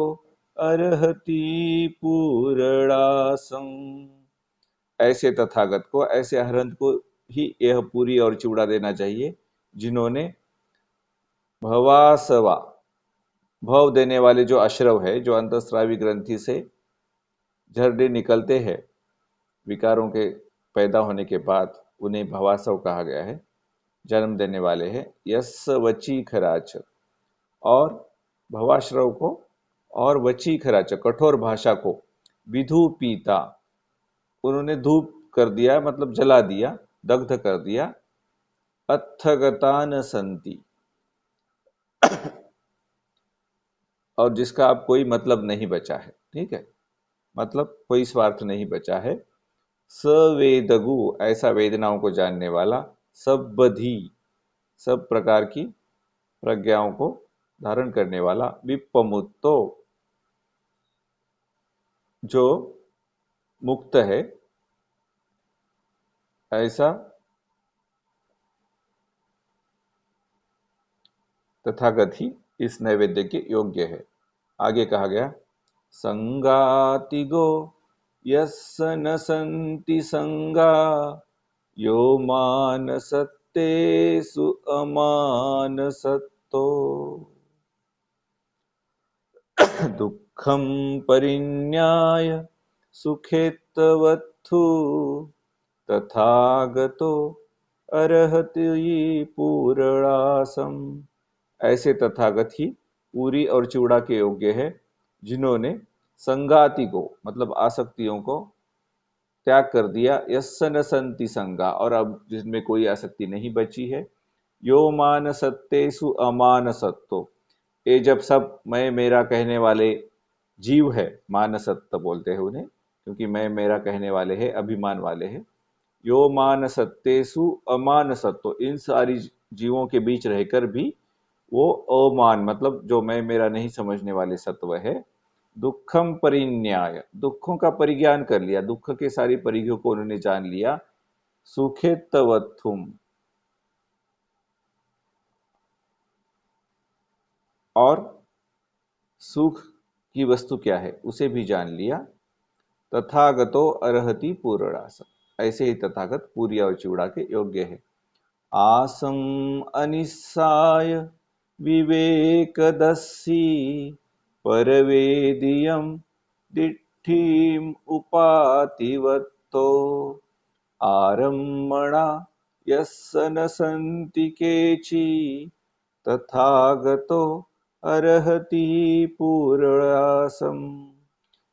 अर्हति पूर्णासम्। ऐसे तथागत को, ऐसे अरहंत को ही यह पूरी और चिवड़ा देना चाहिए, जिन्होंने भवासवा, भव देने वाले जो अश्रव है, जो अंतःस्रावी ग्रंथि से झरने निकलते हैं विकारों के पैदा होने के बाद, उन्हें भवासव कहा गया है, जन्म देने वाले हैं। यस वची खराच, और भवाश्रव को और वची खराच, कठोर भाषा को, विधु पीता, उन्होंने धूप कर दिया, मतलब जला दिया, दग्ध कर दिया। अथगता न संति, और जिसका अब कोई मतलब नहीं बचा है, ठीक है, मतलब कोई स्वार्थ नहीं बचा है। सवेदगु, ऐसा वेदनाओं को जानने वाला, सब्बधी, सब प्रकार की प्रज्ञाओं को धारण करने वाला, विप्पमुत्तो, जो मुक्त है, ऐसा तथागत ही इस नैवेद्य के योग्य है। आगे कहा गया, संगातिगो यस्य न सन्ति संगा यो मानसत्तेषु अमानसत्तो दुःखं परिज्ञाय सुखेत्तवत्थु तथागतो अर्हति पूर्णासम। ऐसे तथागत ही पूरी और चिवड़ा के योग्य है, जिन्होंने संगाति को, मतलब आसक्तियों को त्याग कर दिया, यस्य न संति संगा, और अब जिसमें कोई आसक्ति नहीं बची है। यो मानसत्तेषु अमानसत्तो, ये जब सब मैं मेरा कहने वाले जीव है, मानसत्त बोलते हैं उन्हें, क्योंकि मैं मेरा कहने वाले हैं, अभिमान वाले हैं। यो मानसत्तेषु अमानसत्तो, इन सारी जीवों के बीच रहकर भी वो अमान, मतलब जो मैं मेरा नहीं समझने वाले सत्व है। दुखम परिन्याय, दुखों का परिज्ञान कर लिया, दुख के सारी परिधियों को उन्होंने जान लिया। सुखे तवत्थुम, और सुख की वस्तु क्या है उसे भी जान लिया। तथागतो अर्हति पूर्णासम। ऐसे ही तथागत पूरी और चिवड़ा के योग्य है। आसम अनिस्साय विवेकदस्सी परवेदियम दिट्ठिम उपातिवत्तो आरम्मणा यस्य न सन्ति केचि तथागतो अर्हति पूर्णासम।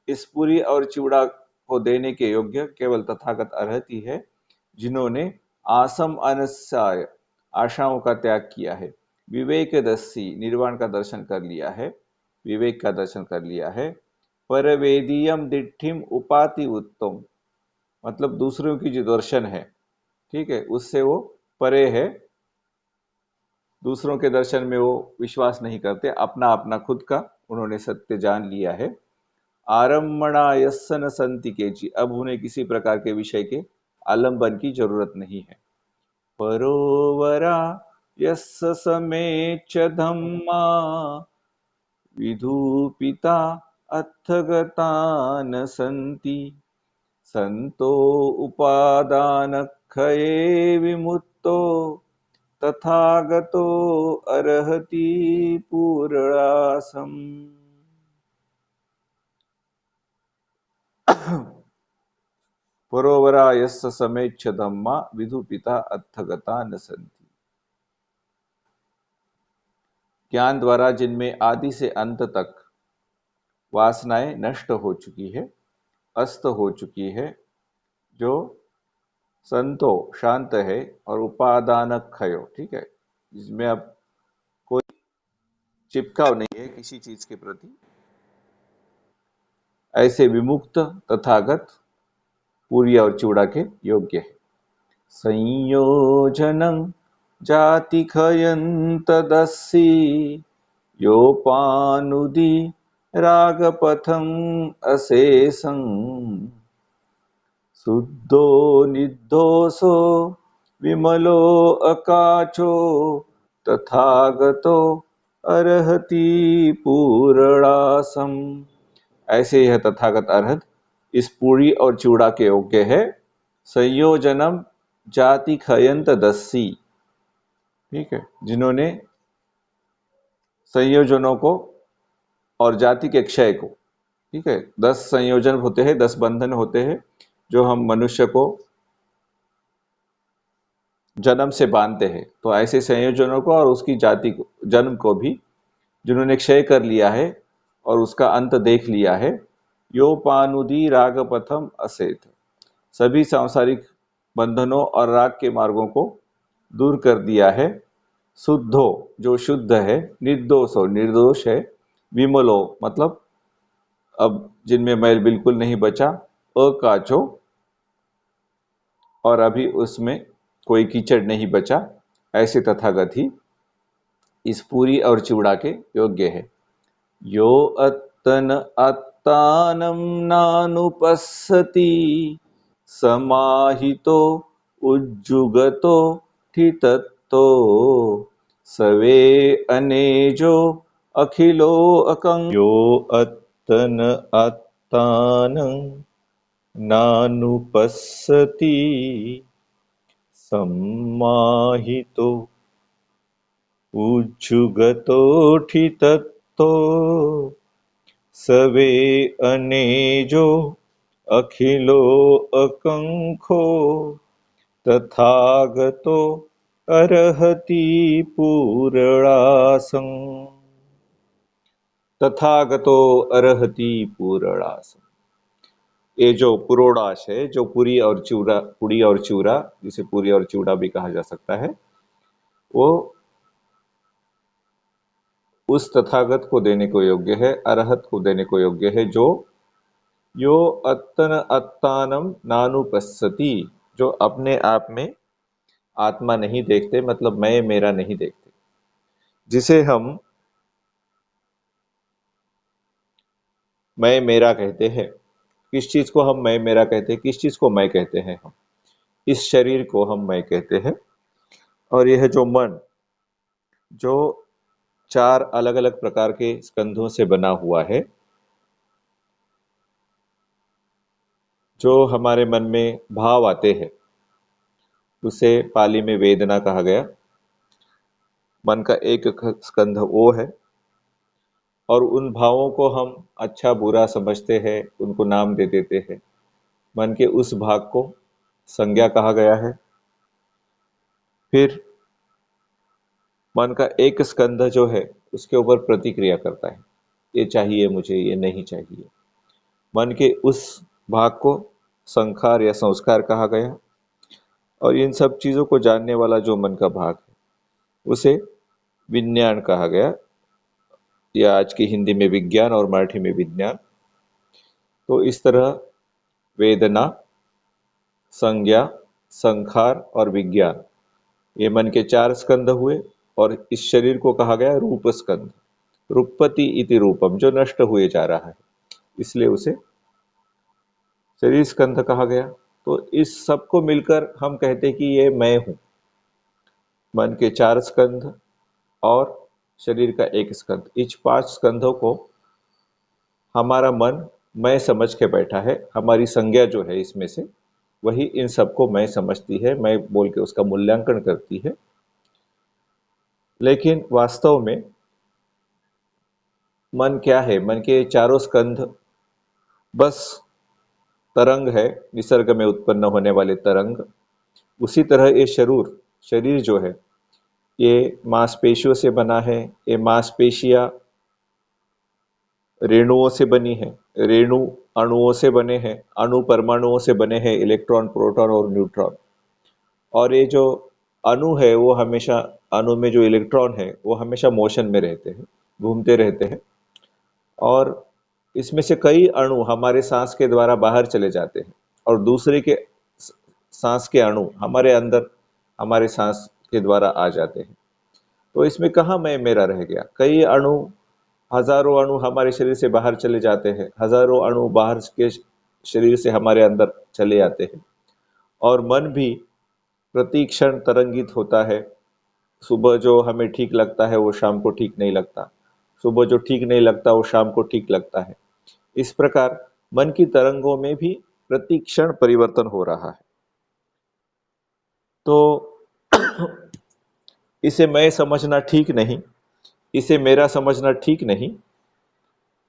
इस पूरी और चिवड़ा को देने के योग्य केवल तथागत अर्हति है जिन्होंने आसम अनस्साय आशाओं का त्याग किया है, विवेकदस्सी निर्वाण का दर्शन कर लिया है, विवेक का दर्शन कर लिया है, परवेदियम दिट्ठिम उपाति उत्तम मतलब दूसरों की जो दर्शन है, ठीक है, उससे वो परे है, दूसरों के दर्शन में वो विश्वास नहीं करते, अपना अपना खुद का उन्होंने सत्य जान लिया है। आरम्मणा यस्य न संति केचि, अब उन्हें किसी प्रकार के विषय के आलंबन की जरूरत नहीं है। परोवरा यस्य समेच्छ धम्मा विधूपिता अर्थगता न सन्ति संतो उपादानक्षये विमुक्तो तथागतो अर्हति पूर्णासम। परोवरा यस्य समेच्छ धम्मा विधुपिता अर्थगता न सन्ति। ज्ञान द्वारा जिनमें आदि से अंत तक वासनाएं नष्ट हो चुकी है, अस्त हो चुकी है, जो संतो शांत है और उपादान क्षयो, ठीक है, जिसमें अब कोई चिपकाव नहीं है किसी चीज के प्रति, ऐसे विमुक्त तथागत पूरी और चूड़ा के योग्य है। संयोजनं जाति खयन्तदस्सी योपानुदि रागपथं अशेषं शुद्धो निर्दोषो विमलो अकाचो तथागतो अर्हति पूर्णासम। ऐसे यह तथागत अर्हत इस पूरी और चूड़ा के योग्य है। संयोजनम जाति खयंत दस्सी, ठीक है, जिन्होंने संयोजनों को और जाति के क्षय को, ठीक है, 10 संयोजन होते हैं, 10 बंधन होते हैं जो हम मनुष्य को जन्म से बांधते हैं, तो ऐसे संयोजनों को और उसकी जाति को, जन्म को भी जिन्होंने क्षय कर लिया है और उसका अंत देख लिया है। योपानुदी रागपथम असेत, सभी सांसारिक बंधनों और राग के मार्गों को दूर कर दिया है। शुद्धो जो शुद्ध है, निर्दोषो निर्दोष है, विमलो मतलब अब जिनमें मैल बिल्कुल नहीं बचा, अकाचो और अभी उसमें कोई कीचड़ नहीं बचा, ऐसे तथागत ही इस पूरी और चिवड़ा के योग्य है। यो अत्तन अत्तानं नानुपස්සति समाहितो उज्जुगतो ठितत्तो सवे अनेजो अखिलो अकं। यो अत्तन अत्तानं नानुपස්සति सम्माहितो उज्जुगतोठितत्तो सवे अनेजो अखिलो अकंखो तथागतो अर्हति पूर्णासं। तथागतो अर्हति पूर्णासं, ये जो पुरोडाश है, जो पूरी और चूड़ा, पुड़ी और चूड़ा, जिसे पूरी और चूड़ा भी कहा जा सकता है, वो उस तथागत को देने को योग्य है, अरहत को देने को योग्य है, जो यो अत्तन अत्तानम नानुपස්සति, जो अपने आप में आत्मा नहीं देखते, मतलब मैं मेरा नहीं देखते, जिसे हम मैं मेरा कहते हैं। किस चीज को हम मैं मेरा कहते हैं, किस चीज को मैं कहते हैं? हम इस शरीर को हम मैं कहते हैं। और यह जो मन, जो 4 अलग अलग प्रकार के स्कंधों से बना हुआ है, जो हमारे मन में भाव आते हैं उसे पाली में वेदना कहा गया। मन का एक स्कंध वो है, और उन भावों को हम अच्छा बुरा समझते हैं, उनको नाम दे देते हैं। मन के उस भाग को संज्ञा कहा गया है। फिर मन का एक स्कंध जो है उसके ऊपर प्रतिक्रिया करता है, ये चाहिए मुझे, ये नहीं चाहिए। मन के उस भाग को संखार या संस्कार कहा गया। और इन सब चीजों को जानने वाला जो मन का भाग है उसे विज्ञान कहा गया, या आज की हिंदी में विज्ञान और मराठी में विज्ञान। तो इस तरह वेदना, संज्ञा, संखार और विज्ञान, ये मन के चार स्कंद हुए। और इस शरीर को कहा गया रूप स्कंद। रूपपति इति रूपम, जो नष्ट हुए जा रहा है, इसलिए उसे शरीर स्कंध कहा गया। तो इस सब को मिलकर हम कहते हैं कि ये मैं हूं। मन के चार स्कंध और शरीर का एक स्कंध, इस पांच स्कंधों को हमारा मन मैं समझ के बैठा है। हमारी संज्ञा जो है इसमें से वही इन सबको मैं समझती है, मैं बोल के उसका मूल्यांकन करती है। लेकिन वास्तव में मन क्या है? मन के चारों स्कंध बस तरंग है, निसर्ग में उत्पन्न होने वाले तरंग। उसी तरह ये शरीर जो है ये मांसपेशियों से बना है। ये मांसपेशियां रेणुओं से बनी है, रेणु अणुओं से बने हैं, अणु परमाणुओं से बने हैं, इलेक्ट्रॉन, प्रोटॉन और न्यूट्रॉन। और ये जो अणु है वो हमेशा, अणु में जो इलेक्ट्रॉन है वो हमेशा मोशन में रहते हैं, घूमते रहते हैं। और इसमें से कई अणु हमारे सांस के द्वारा बाहर चले जाते हैं, और दूसरे के सांस के अणु हमारे अंदर, हमारे सांस के द्वारा आ जाते हैं। तो इसमें कहाँ मैं मेरा रह गया? कई अणु, हजारों अणु हमारे शरीर से बाहर चले जाते हैं, हजारों अणु बाहर के शरीर से हमारे अंदर चले आते हैं। और मन भी प्रति क्षण तरंगित होता है। सुबह जो हमें ठीक लगता है वो शाम को ठीक नहीं लगता, सुबह जो ठीक नहीं लगता वो शाम को ठीक लगता है। इस प्रकार मन की तरंगों में भी प्रति क्षण परिवर्तन हो रहा है। तो इसे मैं समझना ठीक नहीं, इसे मेरा समझना ठीक नहीं।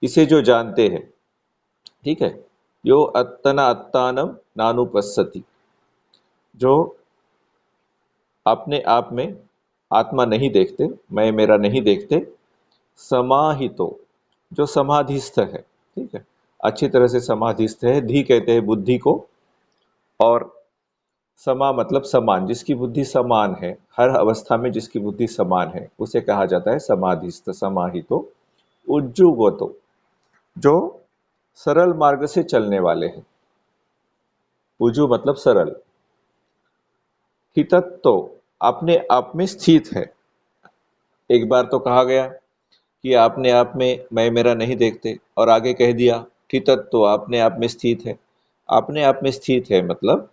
इसे जो जानते हैं, ठीक है, यो अत्तना अत्तानम नानुपස්සति, जो अपने आप में आत्मा नहीं देखते, मैं मेरा नहीं देखते, समाहितो, जो समाधिस्थ है, ठीक है, अच्छी तरह से समाधिस्थ है। धी कहते हैं बुद्धि को, और समा मतलब समान, जिसकी बुद्धि समान है, हर अवस्था में जिसकी बुद्धि समान है उसे कहा जाता है समाधिस्थ, समाहितो। उज्जुगतो, जो सरल मार्ग से चलने वाले हैं। उजु मतलब सरल। हितत्तो, अपने आप में स्थित है। एक बार तो कहा गया कि अपने आप में मैं मेरा नहीं देखते, और आगे कह दिया कि तत्व अपने आप में स्थित है। अपने आप में स्थित है मतलब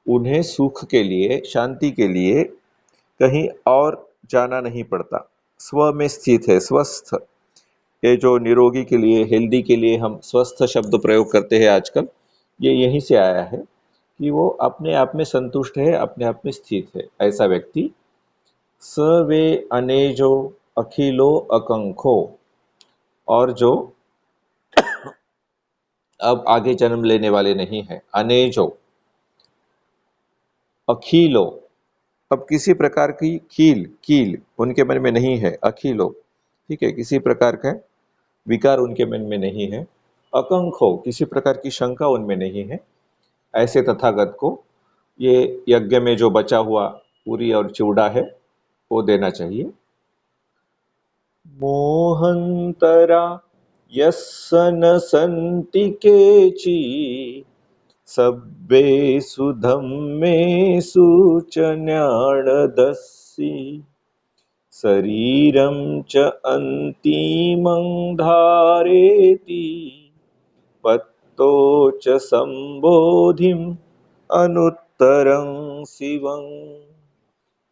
उन्हें सुख के लिए, शांति के लिए कहीं और जाना नहीं पड़ता। स्व में स्थित है, स्वस्थ। ये जो निरोगी के लिए, हेल्दी के लिए हम स्वस्थ शब्द प्रयोग करते हैं आजकल, ये यहीं से आया है कि वो अपने आप में संतुष्ट है, अपने आप में स्थित है। ऐसा व्यक्ति स वे अनेजो अखिलो अकंखो, और जो अब आगे जन्म लेने वाले नहीं है। अनेजो, अखिलो, अब किसी प्रकार की कील कील उनके मन में नहीं है। अखिलो, ठीक है, किसी प्रकार का विकार उनके मन में नहीं है। अकंखो, किसी प्रकार की शंका उनमें नहीं है। ऐसे तथागत को ये यज्ञ में जो बचा हुआ पूरी और चिवड़ा है वो देना चाहिए। मोहंतरा यस्य न सन्ति केचि, सब्बेषु धम्मेषु च न्याणदस्सि, शरीरं च अन्तिमं धारेति, पत्तो च सम्बोधिम् अनुत्तरं शिवम्।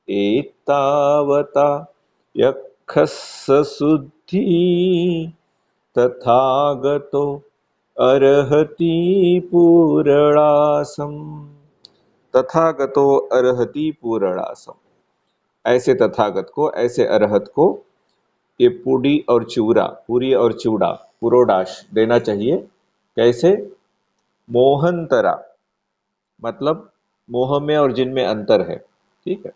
एतावता यक्षस्स शुद्धि तथागतो अर्हति पूरणासम। तथागतो अर्हति पूरणासम। ऐसे तथागत को, ऐसे अरहत को ये पूरी और चूड़ा, पुरोडाश देना चाहिए। कैसे? मोहंतरा, मतलब मोह में और जिनमें अंतर है। ठीक है,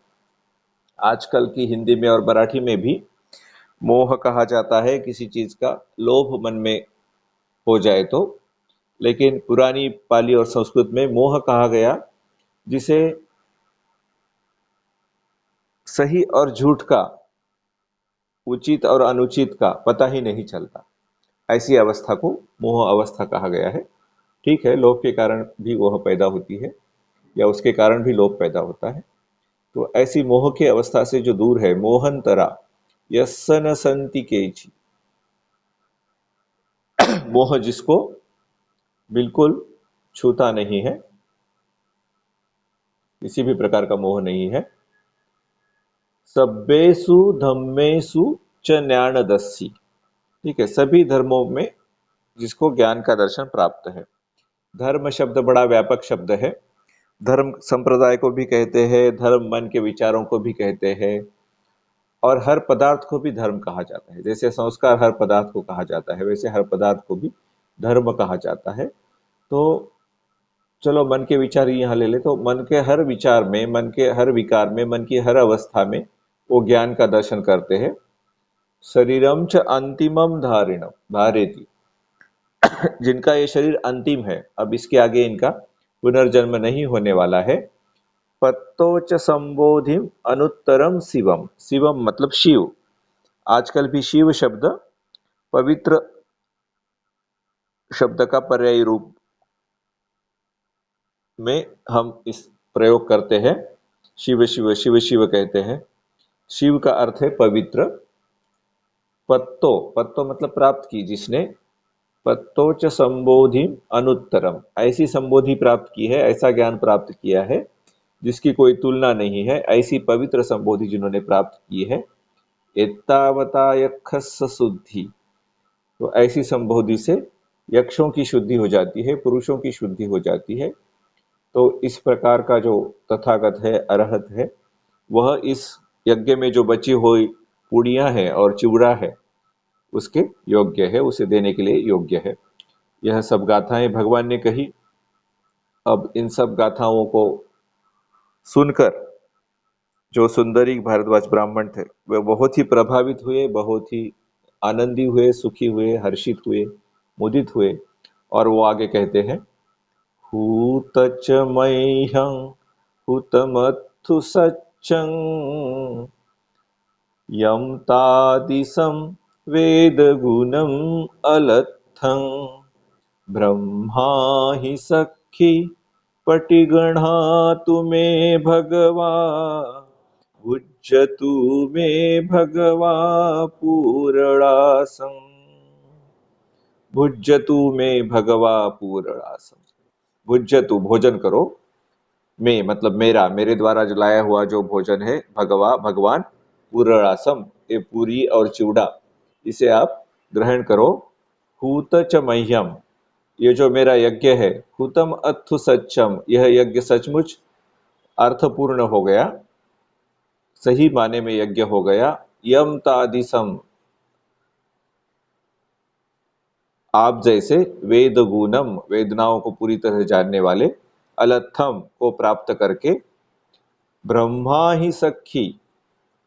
आजकल की हिंदी में और मराठी में भी मोह कहा जाता है किसी चीज का लोभ मन में हो जाए तो, लेकिन पुरानी पाली और संस्कृत में मोह कहा गया जिसे सही और झूठ का, उचित और अनुचित का पता ही नहीं चलता, ऐसी अवस्था को मोह अवस्था कहा गया है। ठीक है, लोभ के कारण भी मोह पैदा होती है या उसके कारण भी लोभ पैदा होता है। तो ऐसी मोह की अवस्था से जो दूर है, मोहंतरा यस्सन संति केचि, मोह जिसको बिल्कुल छूता नहीं है, किसी भी प्रकार का मोह नहीं है। सब्बेसु धम्मेसु च ज्ञानदस्सी। ठीक है, सभी धर्मों में जिसको ज्ञान का दर्शन प्राप्त है। धर्म शब्द बड़ा व्यापक शब्द है। धर्म संप्रदाय को भी कहते हैं, धर्म मन के विचारों को भी कहते हैं, और हर पदार्थ को भी धर्म कहा जाता है। जैसे संस्कार हर पदार्थ को कहा जाता है, वैसे हर पदार्थ को भी धर्म कहा जाता है। तो चलो मन के विचार ही यहाँ ले ले, तो मन के हर विचार में, मन के हर विकार में, मन की हर अवस्था में वो ज्ञान का दर्शन करते हैं। शरीरम च अंतिमम धारिणम धारेति, जिनका ये शरीर अंतिम है, अब इसके आगे इनका पुनर्जन्म नहीं होने वाला है। पत्तोच संबोधिम अनुत्तरम शिवम। शिवम मतलब शिव। आजकल भी शिव शब्द पवित्र शब्द का पर्यायी रूप में हम इस प्रयोग करते हैं। शिव शिव शिव शिव कहते हैं। शिव का अर्थ है पवित्र। पत्तो, पत्तो मतलब प्राप्त की जिसने। पत्तोच संबोधि अनुत्तरम, ऐसी संबोधि प्राप्त की है, ऐसा ज्ञान प्राप्त किया है जिसकी कोई तुलना नहीं है, ऐसी पवित्र संबोधि जिन्होंने प्राप्त की है। एतावता यक्षस शुद्धि, तो ऐसी संबोधि से यक्षों की शुद्धि हो जाती है, पुरुषों की शुद्धि हो जाती है। तो इस प्रकार का जो तथागत है, अरहत है, वह इस यज्ञ में जो बची हुई पूड़ियां हैं और चिवड़ा है उसके योग्य है, उसे देने के लिए योग्य है। यह सब गाथाएं भगवान ने कही। अब इन सब गाथाओं को सुनकर जो सुंदरी भारद्वाज ब्राह्मण थे वे बहुत ही प्रभावित हुए, बहुत ही आनंदी हुए, सुखी हुए, हर्षित हुए, मुदित हुए। और वो आगे कहते हैं, हूत च मह्यं हुतमत्थु सच्चं यं तादिशं वेदगुणम् अलत्थं ब्रह्मा हि सखी पटिगणातु मे भगवा भुज्यतु मे भगवा पूरणासं। भुज्यतु मे भगवा पूरणासं, भुज्यतु भोजन करो, मैं मतलब मेरा, मेरे द्वारा जो लाया हुआ जो भोजन है, भगवा भगवान, पूरणासम ये पूरी और चिवड़ा, इसे आप ग्रहण करो। हूत च मह्यम, ये जो मेरा यज्ञ है, हुतम अत्थु सच्चम, यह यज्ञ सचमुच अर्थपूर्ण हो गया, सही माने में यज्ञ हो गया। यम तादिसम, आप जैसे वेद गुणम, वेदनाओं को पूरी तरह जानने वाले, अलथम को प्राप्त करके, ब्रह्मा ही सखी,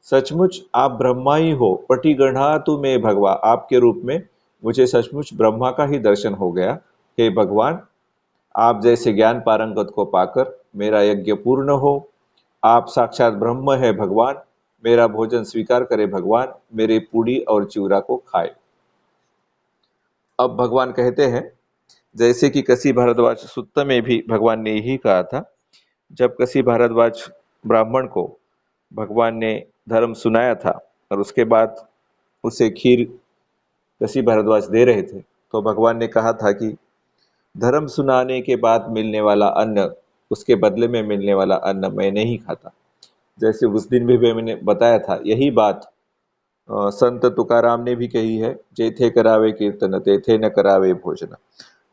सचमुच आप ब्रह्मा ही हो, पटिगढ़ा तू में भगवा, आपके रूप में मुझे सचमुच ब्रह्मा का ही दर्शन हो गया। हे भगवान, आप जैसे ज्ञान पारंगत को पाकर मेरा यज्ञ पूर्ण हो। आप साक्षात ब्रह्म है भगवान, मेरा भोजन स्वीकार करे भगवान, मेरे पूड़ी और चिवरा को खाए। अब भगवान कहते हैं, जैसे कि कसी भारद्वाज सुत्त में भी भगवान ने यही कहा था। जब कसी भारद्वाज ब्राह्मण को भगवान ने धर्म सुनाया था और उसके बाद उसे खीर कसी भारद्वाज दे रहे थे, तो भगवान ने कहा था कि धर्म सुनाने के बाद मिलने वाला अन्न, उसके बदले में मिलने वाला अन्न मैं नहीं खाता। जैसे उस दिन भी मैंने बताया था, यही बात संत तुकाराम ने भी कही है, जेथे करावे कीर्तन तेथे न करावे भोजन।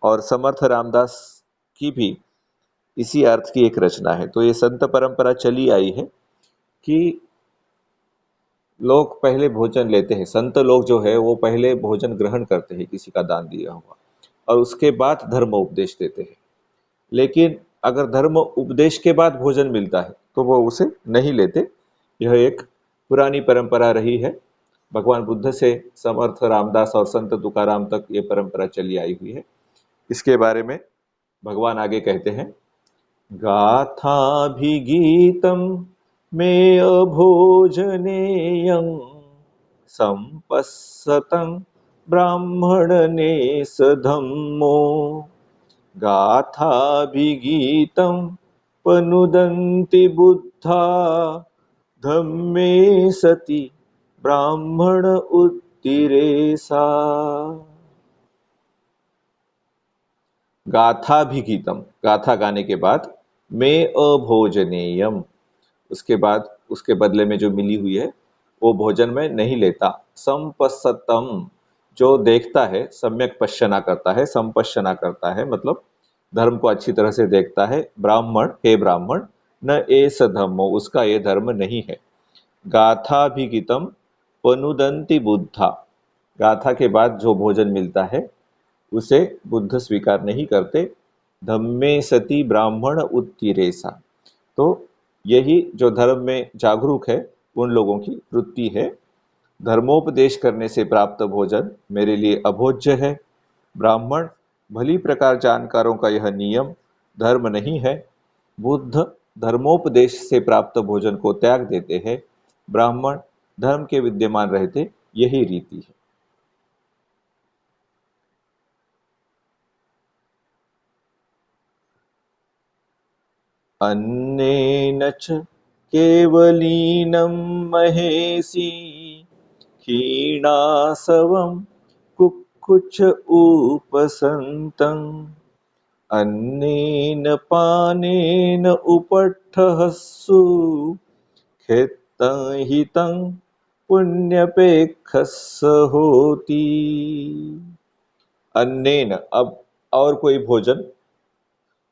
और समर्थ रामदास की भी इसी अर्थ की एक रचना है। तो ये संत परंपरा चली आई है कि लोग पहले भोजन लेते हैं, संत लोग जो है वो पहले भोजन ग्रहण करते हैं किसी का दान दिया हुआ, और उसके बाद धर्म उपदेश देते हैं। लेकिन अगर धर्म उपदेश के बाद भोजन मिलता है तो वो उसे नहीं लेते। यह एक पुरानी परंपरा रही है, भगवान बुद्ध से समर्थ रामदास और संत तुकाराम तक ये परंपरा चली आई हुई है। इसके बारे में भगवान आगे कहते हैं, गाथाभिगीतं मे अभोजनेयं संपस्सतं ब्राह्मणने स धम्मो। गाथाभिगीतं पनुदन्ति बुद्धा धम्मे सति ब्राह्मण उत्तिरेसा। गाथा भी गीतम, गाथा गाने के बाद, में अभोजनेयम, उसके बाद उसके बदले में जो मिली हुई है वो भोजन में नहीं लेता। संपस्सतम, जो देखता है, सम्यक पश्यना करता है, संपश्यना करता है मतलब धर्म को अच्छी तरह से देखता है। ब्राह्मण, हे ब्राह्मण, न एस धम्मो, उसका ये धर्म नहीं है। गाथा भी गीतम पनुदंती बुद्धा, गाथा के बाद जो भोजन मिलता है उसे बुद्ध स्वीकार नहीं करते। धम्मे सति ब्राह्मण उत्तिरेसा, तो यही जो धर्म में जागरूक है उन लोगों की वृत्ति है। धर्मोपदेश करने से प्राप्त भोजन मेरे लिए अभोज्य है। ब्राह्मण भली प्रकार जानकारों का यह नियम धर्म नहीं है। बुद्ध धर्मोपदेश से प्राप्त भोजन को त्याग देते हैं। ब्राह्मण धर्म के विद्यमान रहते यही रीति है। अन्नेन च केवलीनं महेशी क्षीणासवं कुक्कुच उपसन्तम्। अन्नेन पानेन उपट्ठहस्सु खेत्तं हितं पुण्यपेक्षस्स होति। अन्नेन, अब और कोई भोजन,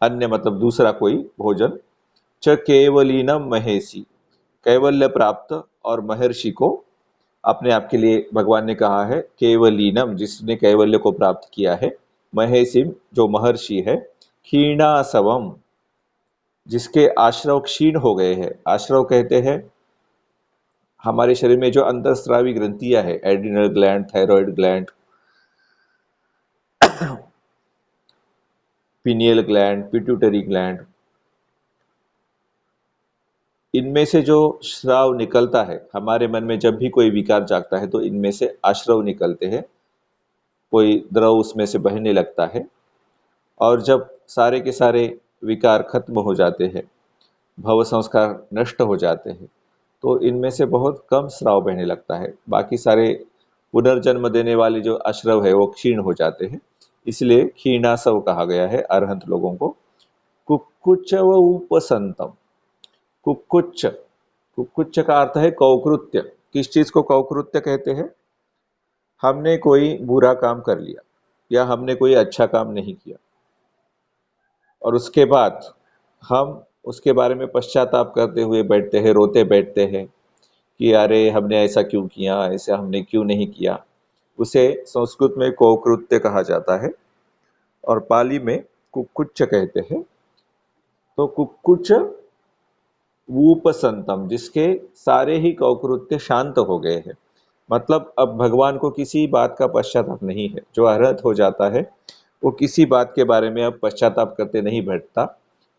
अन्य मतलब दूसरा कोई भोजन, च केवलीनम महेशी, कैवल्य प्राप्त और महर्षि को, अपने आप के लिए भगवान ने कहा है केवलीनम, जिसने कैवल्य को प्राप्त किया है, महेशिम, जो महर्षि है, क्षीणासवम, जिसके आश्रव क्षीण हो गए हैं। आश्रव कहते हैं हमारे शरीर में जो अंतःस्रावी ग्रंथियां है, adrenal gland, thyroid gland, pineal gland, pituitary gland, इनमें से जो श्राव निकलता है, हमारे मन में जब भी कोई विकार जागता है तो इनमें से आश्रव निकलते हैं, कोई द्रव उसमें से बहने लगता है। और जब सारे के सारे विकार खत्म हो जाते हैं, भव संस्कार नष्ट हो जाते हैं, तो इनमें से बहुत कम स्राव बहने लगता है। बाकी सारे पुनर्जन्म देने वाले जो अश्रव है वो क्षीण हो जाते हैं, इसलिए क्षीणासव कहा गया है अरहंत लोगों को। कुक्कुच व उपसंतम, कुक्कुच्च, कुक्कुच्च का अर्थ है कौकृत्य। किस चीज को कौकृत्य कहते हैं? हमने कोई बुरा काम कर लिया या हमने कोई अच्छा काम नहीं किया और उसके बाद हम उसके बारे में पश्चाताप करते हुए बैठते हैं, रोते बैठते हैं कि अरे हमने ऐसा क्यों किया, ऐसा हमने क्यों नहीं किया, उसे संस्कृत में कौकृत्य कहा जाता है और पाली में कुक्कुच्च कहते हैं। तो कुक्कुच्च वूपसंतम, जिसके सारे ही कौकृत्य शांत हो गए हैं, मतलब अब भगवान को किसी बात का पश्चाताप नहीं है। जो अरहत हो जाता है वो किसी बात के बारे में अब पश्चाताप करते नहीं बैठता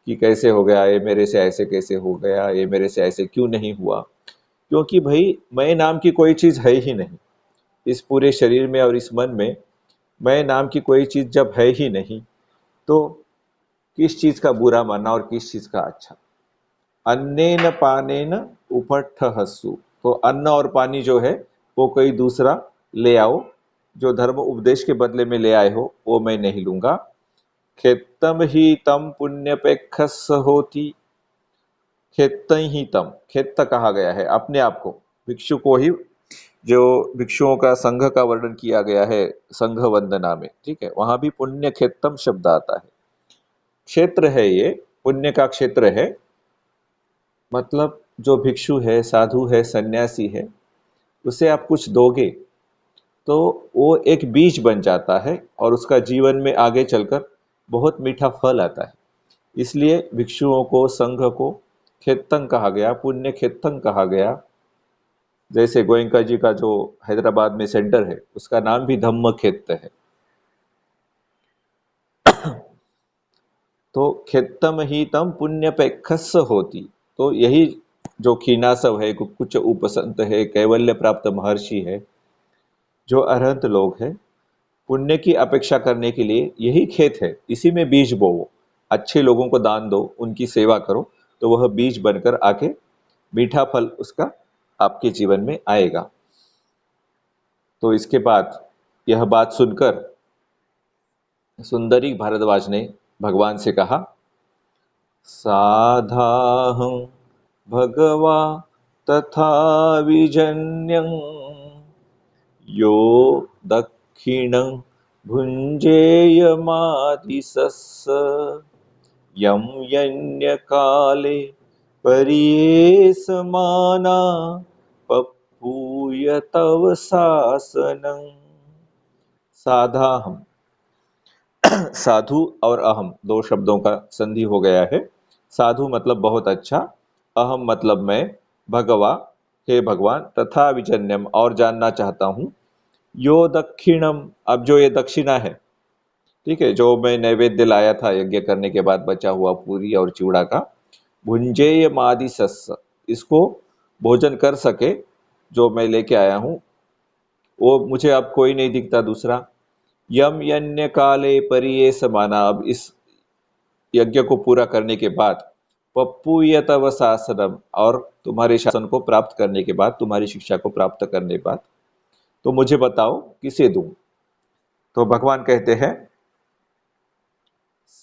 कि कैसे हो गया ये मेरे से, ऐसे कैसे हो गया, ये मेरे से ऐसे क्यों नहीं हुआ, क्योंकि भाई मैं नाम की कोई चीज है ही नहीं इस पूरे शरीर में और इस मन में। मैं नाम की कोई चीज जब है ही नहीं तो किस चीज का बुरा मानना और किस चीज का अच्छा। अन्नेन पानेन उपट्ठहस्सु, तो अन्न और पानी जो है वो कोई दूसरा ले आओ, जो धर्म उपदेश के बदले में ले आए हो वो मैं नहीं लूंगा। खेत्तम ही तम पुण्यपेक्षस होती, खेत्त ही तम, खेत्त कहा गया है अपने आप को, भिक्षु को ही जो भिक्षुओं का संघ का वर्णन किया गया है संघ वंदना में, ठीक है, वहां भी पुण्य क्षेत्रम शब्द आता है। क्षेत्र है ये, पुण्य का क्षेत्र है। मतलब जो भिक्षु है, साधु है, सन्यासी है, उसे आप कुछ दोगे तो वो एक बीज बन जाता है और उसका जीवन में आगे चलकर बहुत मीठा फल आता है। इसलिए भिक्षुओं को, संघ को खेत्तन कहा गया, पुण्य खेत्तन कहा गया। जैसे गोयंका जी का जो हैदराबाद में सेंटर है, उसका नाम भी धम्म खेत्त है। तो खेत्तम ही तम पुण्यपेक्षस होती। तो यही जो खीनासव है, कुछ उपसंत है, कैवल्य प्राप्त महर्षि है, जो अरहंत लोग हैं, पुण्य की अपेक्षा करने के लिए यही खेत है, इसी में बीज बोवो, अच्छे लोगों को दान दो, उनकी सेवा करो, तो वह बीज बनकर आके मीठा फल उसका आपके जीवन में आएगा। तो इसके बाद यह बात सुनकर सुंदरी भारद्वाज ने भगवान से कहा, साधाहं भगवा तथा विजन्यं यो दक्षिणं भुञ्जेयमादिसस्स यं यन्यकाले पर्येसमाना पप्पूय तव शासनम्। साधाहं, साधु और अहम दो शब्दों का संधि हो गया है। साधु मतलब बहुत अच्छा, अहम मतलब मैं, भगवा हे भगवान, तथा विजन्यम और जानना चाहता हूँ, यो दक्षिणम अब जो ये दक्षिणा है, ठीक है, जो मैं नैवेद्य लाया था यज्ञ करने के बाद बचा हुआ पूरी और चिवड़ा का, भुंजेय मादि सस्स, इसको भोजन कर सके जो मैं लेके आया हूँ, वो मुझे अब कोई नहीं दिखता दूसरा। यम यन्य काले परिये समाना, अब इस यज्ञ को पूरा करने के बाद पप्पू तव शासनम, और तुम्हारे शासन को प्राप्त करने के बाद, तुम्हारी शिक्षा को प्राप्त करने के बाद, तो मुझे बताओ किसे दूं। तो भगवान कहते हैं,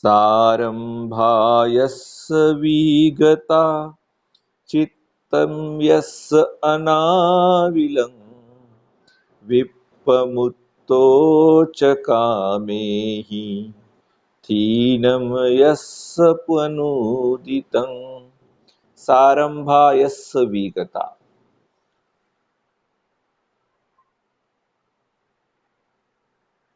सारंभायस्स विगता चित्तम यस्य अनाविलं विप्पमुत्तो च कामेहि थीनं यस्य पुनूदितं। सारंभा यस्य विगता,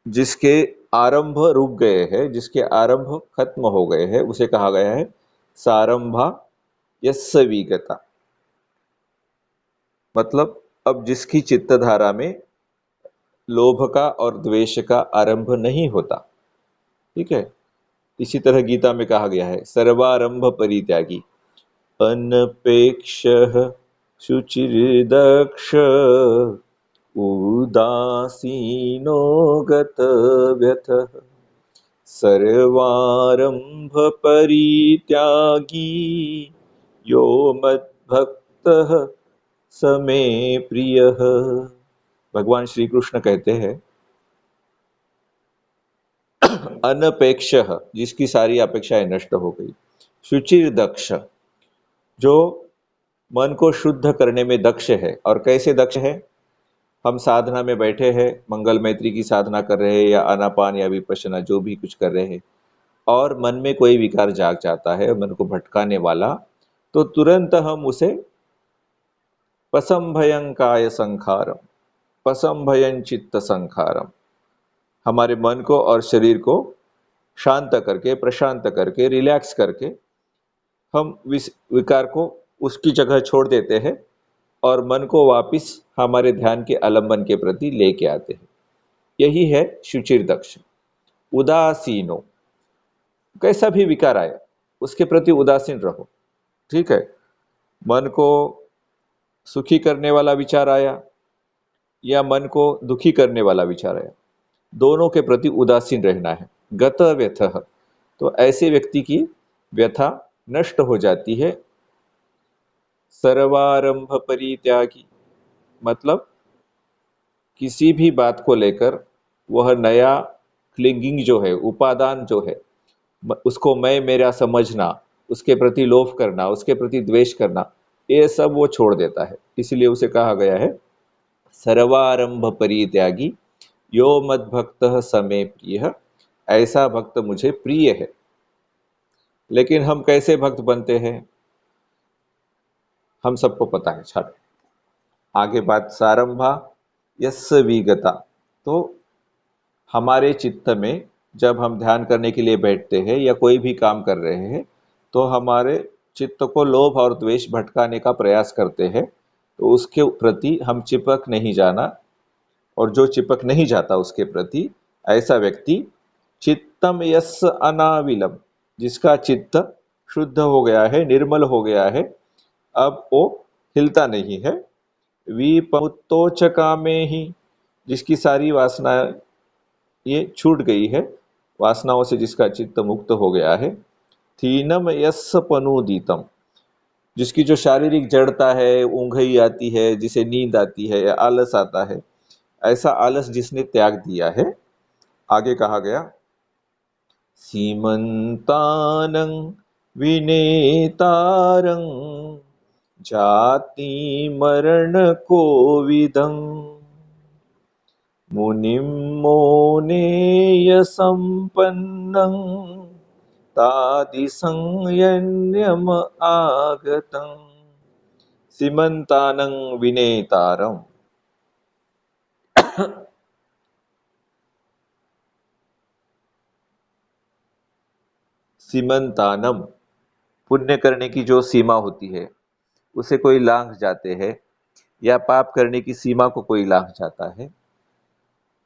जिसके आरंभ रुक गए हैं, जिसके आरंभ खत्म हो गए हैं, उसे कहा गया है सारंभा यस्य विगता। मतलब अब जिसकी चित्तधारा में लोभ का और द्वेष का आरंभ नहीं होता, ठीक है। इसी तरह गीता में कहा गया है, सर्वारंभ परित्यागी, अनपेक्षः शुचिर्दक्ष उदासीनो गतव्यथः सर्वारंभ परित्यागी यो मद्भक्तः स मे प्रियः। भगवान श्री कृष्ण कहते हैं, अनपेक्षः जिसकी सारी अपेक्षाएं नष्ट हो गई, शुचिर दक्ष जो मन को शुद्ध करने में दक्ष है। और कैसे दक्ष है? हम साधना में बैठे हैं, मंगल मैत्री की साधना कर रहे हैं, या आनापान या विपश्यना जो भी कुछ कर रहे हैं, और मन में कोई विकार जाग जाता है मन को भटकाने वाला, तो तुरंत हम उसे पसंभयं काय संखारम, पसंभयं चित्त संखारम, हमारे मन को और शरीर को शांत करके, प्रशांत करके, रिलैक्स करके हम विकार को उसकी जगह छोड़ देते हैं और मन को वापिस हमारे ध्यान के आलंबन के प्रति लेके आते हैं। यही है शुचिर दक्ष। उदासीनो, कैसा भी विकार आए उसके प्रति उदासीन रहो, ठीक है। मन को सुखी करने वाला विचार आया या मन को दुखी करने वाला विचार आया, दोनों के प्रति उदासीन रहना है। गत व्यथः, तो ऐसे व्यक्ति की व्यथा नष्ट हो जाती है। सर्वारंभ परित्यागी मतलब किसी भी बात को लेकर वह नया क्लिंगिंग जो है, उपादान जो है, उसको मैं मेरा समझना, उसके प्रति लोभ करना, उसके प्रति द्वेष करना, ये सब वो छोड़ देता है। इसलिए उसे कहा गया है सर्वारंभ परित्यागी यो मद्भक्तः समे प्रियः, ऐसा भक्त मुझे प्रिय है। लेकिन हम कैसे भक्त बनते हैं हम सबको पता है, छात्र। आगे बात सारंभा यस्य विगता। तो हमारे चित्त में जब हम ध्यान करने के लिए बैठते हैं या कोई भी काम कर रहे हैं, तो हमारे चित्त को लोभ और द्वेष भटकाने का प्रयास करते हैं, तो उसके प्रति हम चिपक नहीं जाना, और जो चिपक नहीं जाता उसके प्रति, ऐसा व्यक्ति चित्तम यस्य अनाविलम, जिसका चित्त शुद्ध हो गया है, निर्मल हो गया है, अब वो हिलता नहीं है। विपमुत्तोच कामे ही, जिसकी सारी वासनाएं ये छूट गई है, वासनाओं से जिसका चित्त मुक्त हो गया है। थीनम यस्य पनुदीतम, जिसकी जो शारीरिक जड़ता है, ऊंघ ही आती है, जिसे नींद आती है या आलस आता है, ऐसा आलस जिसने त्याग दिया है। आगे कहा गया सीमंतानं विनेतारं जाति मरण कोविदं मुनिं मोनेय संपन्नं तादि संयन्यम आगतं। सीमंतानं विनेतारं, सीमंतानम, पुण्य करने की जो सीमा होती है उसे कोई लांघ जाते हैं, या पाप करने की सीमा को कोई लांघ जाता है,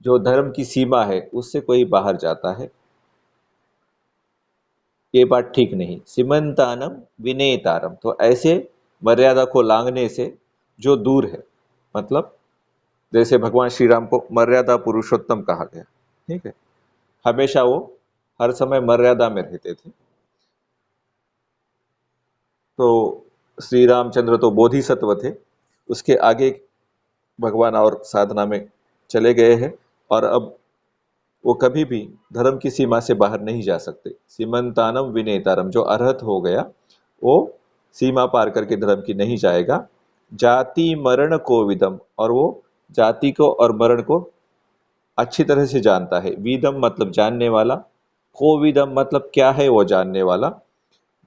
जो धर्म की सीमा है उससे कोई बाहर जाता है, ये बात ठीक नहीं। सीमंतानम विनेतारम, तो ऐसे मर्यादा को लांघने से जो दूर है, मतलब जैसे भगवान श्री राम को मर्यादा पुरुषोत्तम कहा गया, ठीक है, हमेशा वो हर समय मर्यादा में रहते थे। तो श्री रामचंद्र तो बोधिसत्व थे, उसके आगे भगवान और साधना में चले गए हैं, और अब वो कभी भी धर्म की सीमा से बाहर नहीं जा सकते। सीमंतानम विनेतारम, जो अरहत हो गया वो सीमा पार करके धर्म की नहीं जाएगा। जाति मरण को विदम, और वो जाति को और मरण को अच्छी तरह से जानता है। विदम मतलब जानने वाला, को विदम मतलब क्या है वो जानने वाला।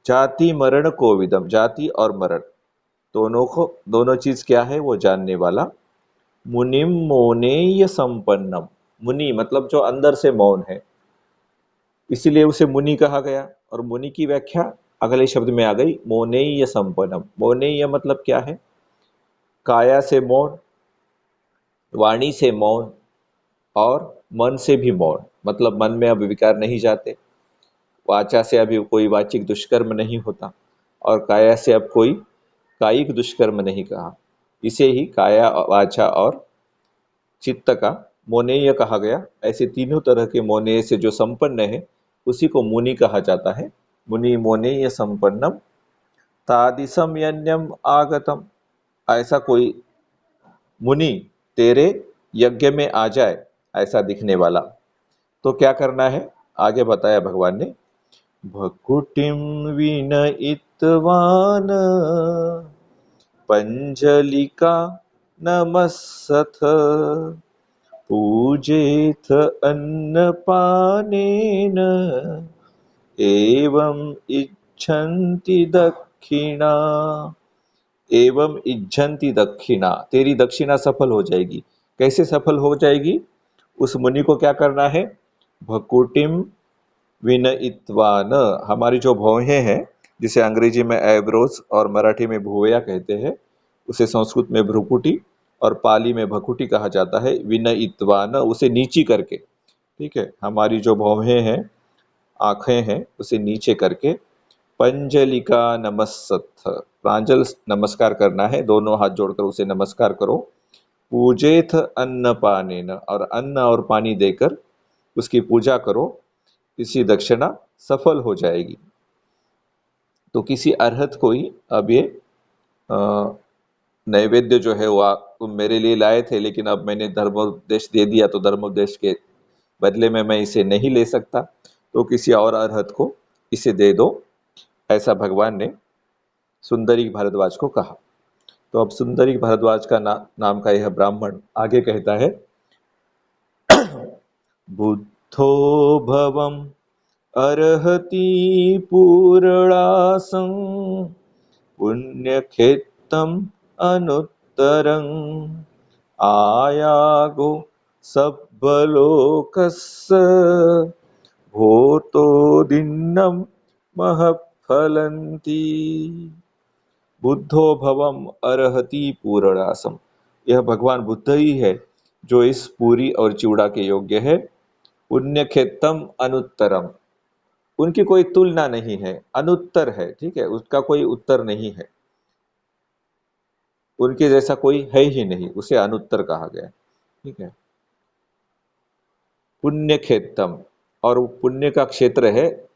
जाति मरण को विदम, जाति और मरण दोनों चीज क्या है वो जानने वाला। मुनिम मौनेय संपन्नम, मुनि मतलब जो अंदर से मौन है, इसीलिए उसे मुनि कहा गया। और मुनि की व्याख्या अगले शब्द में आ गई, मौनेय संपन्नम। मौनेय मतलब क्या है, काया से मौन, वाणी से मौन, और मन से भी मौन, मतलब मन में अब विकार नहीं जाते, वाचा से अभी कोई वाचिक दुष्कर्म नहीं होता, और काया से अब कोई कायिक दुष्कर्म नहीं कहा। इसे ही काया, वाचा और चित्त का मोनेय कहा गया। ऐसे तीनों तरह के मोनेय से जो संपन्न है उसी को मुनि कहा जाता है। मुनि मोनेय संपन्नम तादिसम यज्ञम आगतम, ऐसा कोई मुनि तेरे यज्ञ में आ जाए, ऐसा दिखने वाला। तो क्या करना है, आगे बताया भगवान ने, भकुटिम विनयित्वान पंजलिका नमस्सथ पूजेथ अन्नपानेन एवं इच्छन्ति दक्षिणा। एवं इच्छन्ति दक्षिणा, तेरी दक्षिणा सफल हो जाएगी। कैसे सफल हो जाएगी, उस मुनि को क्या करना है, भकुटिम विनयित्वान, हमारी जो भौहें हैं, जिसे अंग्रेजी में एब्रोज और मराठी में भुवया कहते हैं, उसे संस्कृत में भ्रुकुटी और पाली में भकुटी कहा जाता है। विनयित्वान, उसे नीची करके, ठीक है, हमारी जो भौहें हैं, आंखें हैं, उसे नीचे करके, पंजलिका नमस्सथ, प्रांजल नमस्कार करना है, दोनों हाथ जोड़कर उसे नमस्कार करो। पूजेथ अन्न पानेन, और अन्न और पानी देकर उसकी पूजा करो, इसी दक्षिणा सफल हो जाएगी। तो किसी अरहत को ही अब ये नैवेद्य जो है वो तुम मेरे लिए लाए थे, लेकिन अब मैंने धर्मोपदेश दे दिया, तो धर्मोपदेश के बदले में मैं इसे नहीं ले सकता, तो किसी और अरहत को इसे दे दो, ऐसा भगवान ने सुंदरी भारद्वाज को कहा। तो अब सुंदरी भारद्वाज का नाम का यह ब्राह्मण आगे कहता है, बुद्धो भवम अर्हति पूर्णासं पुण्यक्षेत्रम अनुत्तरं आयागो सब्बलोकस्य भूतो दिन्नम महफलन्ति। बुद्धो भवम अर्हति पूर्णासम, यह भगवान बुद्ध ही है जो इस पूरी और चिवड़ा के योग्य है। पुण्यक्षेत्रम अनुत्तरम, उनकी कोई तुलना नहीं है, अनुत्तर है, ठीक है, उसका कोई उत्तर नहीं है, उनके जैसा कोई है ही नहीं, उसे अनुत्तर कहा गया, ठीक है। पुण्य क्षेत्रम, और वो पुण्य का क्षेत्र है,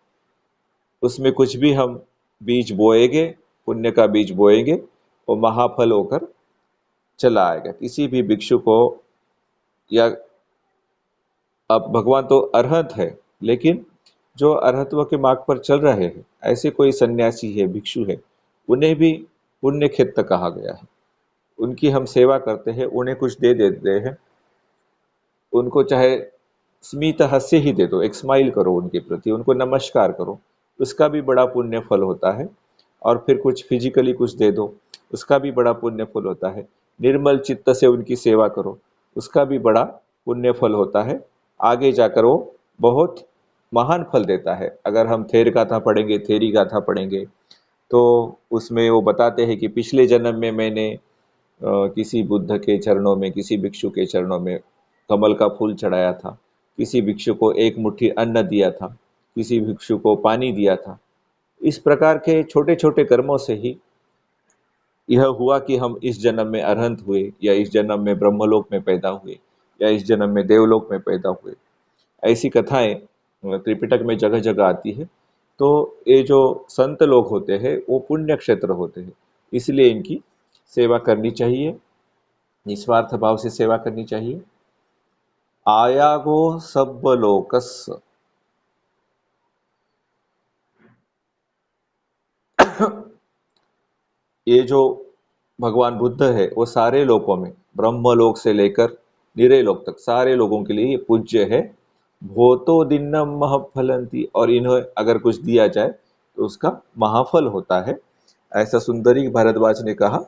उसमें कुछ भी हम बीज बोएंगे, पुण्य का बीज बोएंगे, वो महाफल होकर चला आएगा। किसी भी भिक्षु को, या अब भगवान तो अरहत है, लेकिन जो अरहत्व के मार्ग पर चल रहे हैं, ऐसे कोई सन्यासी है, भिक्षु है, उन्हें भी पुण्य क्षेत्र कहा गया है। उनकी हम सेवा करते हैं, उन्हें कुछ दे देते हैं, उनको चाहे स्मित हास्य ही दे दो, एक स्माइल करो उनके प्रति, उनको नमस्कार करो, उसका भी बड़ा पुण्य फल होता है। और फिर कुछ फिजिकली कुछ दे दो, उसका भी बड़ा पुण्य फल होता है। निर्मल चित्त से उनकी सेवा करो, उसका भी बड़ा पुण्य फल होता है। आगे जाकर वो बहुत महान फल देता है। अगर हम थेर गाथा पढ़ेंगे, थेरी गाथा पढ़ेंगे, तो उसमें वो बताते हैं कि पिछले जन्म में मैंने किसी बुद्ध के चरणों में, किसी भिक्षु के चरणों में कमल का फूल चढ़ाया था, किसी भिक्षु को एक मुट्ठी अन्न दिया था, किसी भिक्षु को पानी दिया था। इस प्रकार के छोटे छोटे कर्मों से ही यह हुआ कि हम इस जन्म में अरहंत हुए, या इस जन्म में ब्रह्मलोक में पैदा हुए, या इस जन्म में देवलोक में पैदा हुए। ऐसी कथाएं त्रिपिटक में जगह जगह आती है। तो ये जो संत लोग होते हैं वो पुण्य क्षेत्र होते हैं, इसलिए इनकी सेवा करनी चाहिए, निस्वार्थ भाव से सेवा करनी चाहिए। आयागो सब लोकस, ये जो भगवान बुद्ध है वो सारे लोकों में, ब्रह्मलोक से लेकर निरे लोक तक सारे लोगों के लिए ये पूज्य है। भूतो दिन्नम महफलंती, और इन्हें अगर कुछ दिया जाए तो उसका महाफल होता है, ऐसा सुंदरी भारद्वाज ने कहा।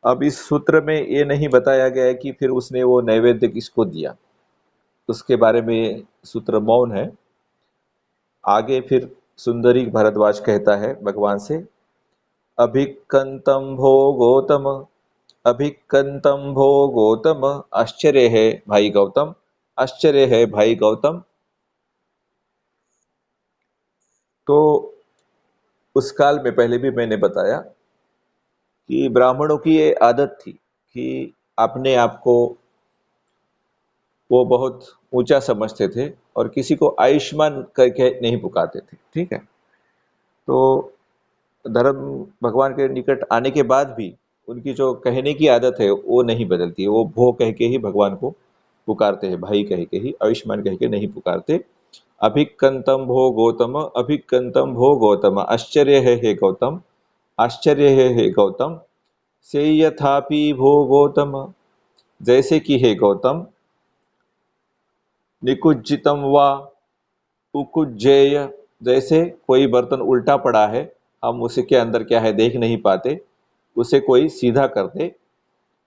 अब इस सूत्र में ये नहीं बताया गया है कि फिर उसने वो नैवेद्य किसको दिया, उसके बारे में सूत्र मौन है। आगे फिर सुंदरी भारद्वाज कहता है भगवान से, अभिकंतम भो गौतम, अभिकंतम भो गौतम, आश्चर्य है भाई गौतम, आश्चर्य है भाई गौतम। तो उस काल में पहले भी मैंने बताया कि ब्राह्मणों की ये आदत थी कि अपने आप को वो बहुत ऊंचा समझते थे और किसी को आयुष्मान करके नहीं पुकारते थे, ठीक है। तो धर्म भगवान के निकट आने के बाद भी उनकी जो कहने की आदत है वो नहीं बदलती है, वो भो कह के ही भगवान को पुकारते हैं, भाई कह के ही, आयुष्मान कह के नहीं पुकारते। अभिकंतम भो गौतम, अभिकंतम भो गौतम, आश्चर्य है हे गौतम, आश्चर्य है हे गौतम। से यथापि भो गौतम, जैसे कि हे गौतम, निकुज्जितम वा उकुज्जेय, जैसे कोई बर्तन उल्टा पड़ा है, हम उसे के अंदर क्या है देख नहीं पाते, उसे कोई सीधा कर दे।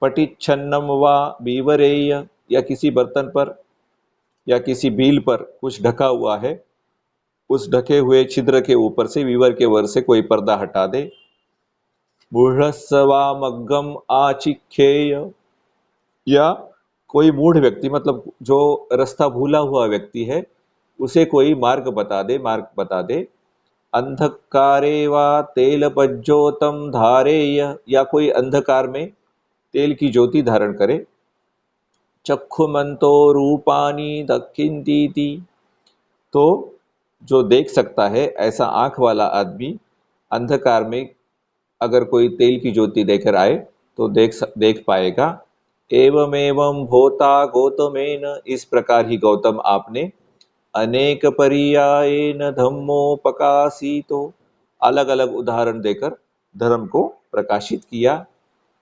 पटिच्छन्नम वा बीवरेय, या किसी बर्तन पर या किसी बील पर कुछ ढका हुआ है, उस ढके हुए छिद्र के ऊपर से, वीवर के वर से कोई पर्दा हटा दे। मूढ़स्वामग्गम आचिख्येय, या कोई मूढ़ व्यक्ति, मतलब जो रास्ता भूला हुआ व्यक्ति है, उसे कोई मार्ग बता दे, मार्ग बता दे। अंधकारे वा तेल पज्जोतम धारेय, या कोई अंधकार में तेल की ज्योति धारण करे। चक्षुमंतो रूपानी दक्षिणतीति, तो जो देख सकता है ऐसा आंख वाला आदमी अंधकार में अगर कोई तेल की ज्योति लेकर आए तो देख पाएगा। एवमेवं भोता गौतमेन, इस प्रकार ही गौतम आपने अनेक पर्यायेन धम्मोपकाशितो, अलग अलग उदाहरण देकर धर्म को प्रकाशित किया।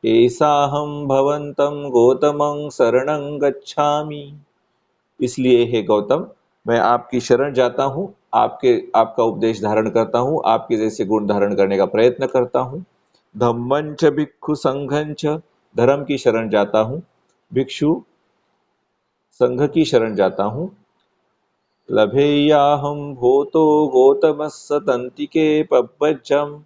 एसाहं भवन्तं गौतमं शरणं गच्छामि। इसलिए हे गौतम, मैं आपकी शरण जाता हूँ, आपका उपदेश धारण करता हूँ, आपके जैसे गुण धारण करने का प्रयत्न करता हूँ। धम्मं च भिक्षु संघं च, धर्म की शरण जाता हूँ, भिक्षु संघ की शरण जाता हूँ। लभेयाहं भूतो गौतमस्य तन्तिके पब्बजम्,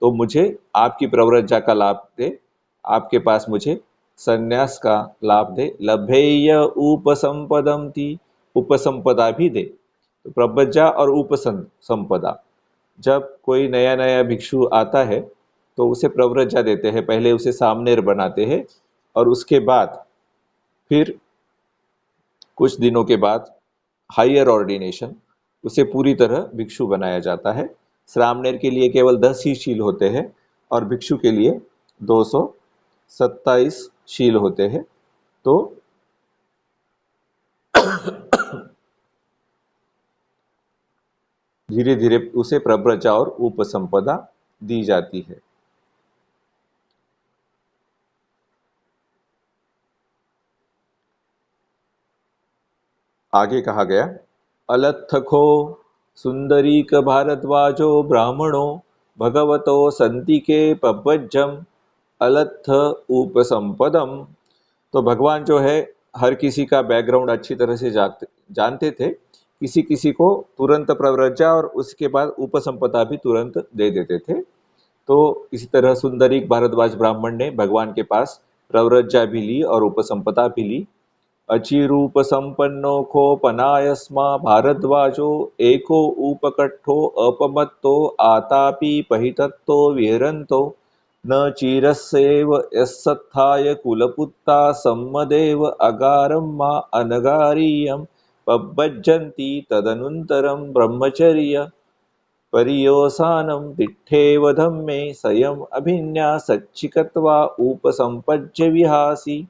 तो मुझे आपकी प्रव्रज्जा का लाभ दे, आपके पास मुझे संन्यास का लाभ दे। लभेय उपसंपदम ती, उपसंपदा भी दे। तो प्रव्रज्जा और उपसंपदा, जब कोई नया नया भिक्षु आता है तो उसे प्रव्रज्जा देते हैं, पहले उसे सामनेर बनाते हैं और उसके बाद फिर कुछ दिनों के बाद हायर ऑर्डिनेशन, उसे पूरी तरह भिक्षु बनाया जाता है। श्रामणेर के लिए केवल 10 ही शील होते हैं और भिक्षु के लिए 227 शील होते हैं। तो धीरे धीरे उसे प्रव्रजा और उपसंपदा दी जाती है। आगे कहा गया, अलत्थको सुंदरीक भारद्वाजो ब्राह्मणो भगवतो संतिके पब्बज्जम अलत्थ उपसंपदम। तो भगवान जो है हर किसी का बैकग्राउंड अच्छी तरह से जानते थे, किसी किसी को तुरंत प्रव्रजा और उसके बाद उपसंपदा भी तुरंत दे देते थे। तो इसी तरह सुंदरीक भारद्वाज ब्राह्मण ने भगवान के पास प्रव्रजा भी ली और उपसंपदा भी ली। अचिरूप संपन्नो खोपनायस्मा भारद्वाजो एको उपकट्ठो अपमत्तो आतापि पहितत्तो विहरन्तो न चिरस्येव यस्सत्थाय कुलपुत्ता सम्मदेव अगारं मा अनगारीयं पब्बज्जन्ति तदनन्तरं ब्रह्मचर्य पर्योसानं दिट्ठेव धम्मे स्वयम् अभिन्यासच्चिकत्वा उपसम्पज्य विहासि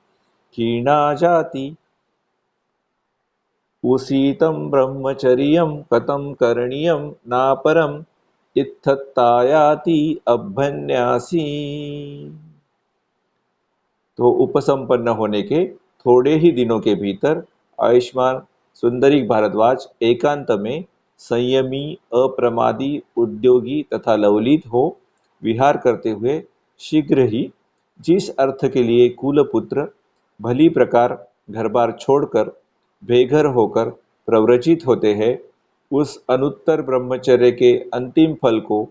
क्षीणा जाति उसीतं ब्रह्मचर्यं कथं करणीयं नापरम् इत्थत्तायाति अभ्यन्यासी। तो उपसंपन्न होने के थोड़े ही दिनों के भीतर आयुष्मान सुंदरीक भारद्वाज एकांत में संयमी, अप्रमादी, उद्योगी तथा लवलित हो विहार करते हुए शीघ्र ही जिस अर्थ के लिए कुलपुत्र भली प्रकार घर बार छोड़कर बेघर होकर प्रव्रजित होते हैं, उस अनुत्तर ब्रह्मचर्य के अंतिम फल को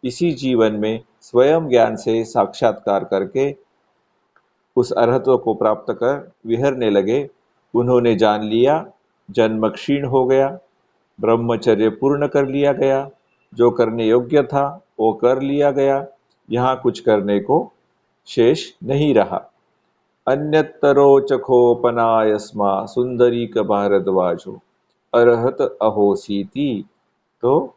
इसी जीवन में स्वयं ज्ञान से साक्षात्कार करके उस अर्हत्व को प्राप्त कर विहरने लगे। उन्होंने जान लिया, जन्म क्षीण हो गया, ब्रह्मचर्य पूर्ण कर लिया गया, जो करने योग्य था वो कर लिया गया, यहाँ कुछ करने को शेष नहीं रहा। अन्यतरोचखोपनायस्मा सुंदरीक भारद्वाजो अरहत अहोसीति। तो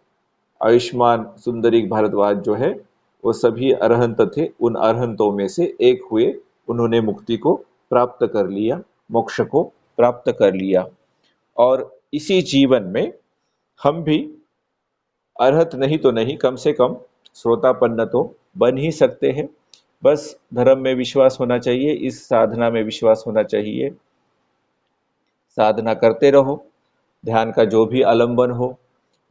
आयुष्मान सुंदरीक भारद्वाज जो है वो सभी अरहंत थे, उन अरहंतों में से एक हुए। उन्होंने मुक्ति को प्राप्त कर लिया, मोक्ष को प्राप्त कर लिया। और इसी जीवन में हम भी अरहत नहीं तो नहीं, कम से कम श्रोतापन्न तो बन ही सकते हैं। बस धर्म में विश्वास होना चाहिए, इस साधना में विश्वास होना चाहिए। साधना करते रहो, ध्यान का जो भी आलंबन हो,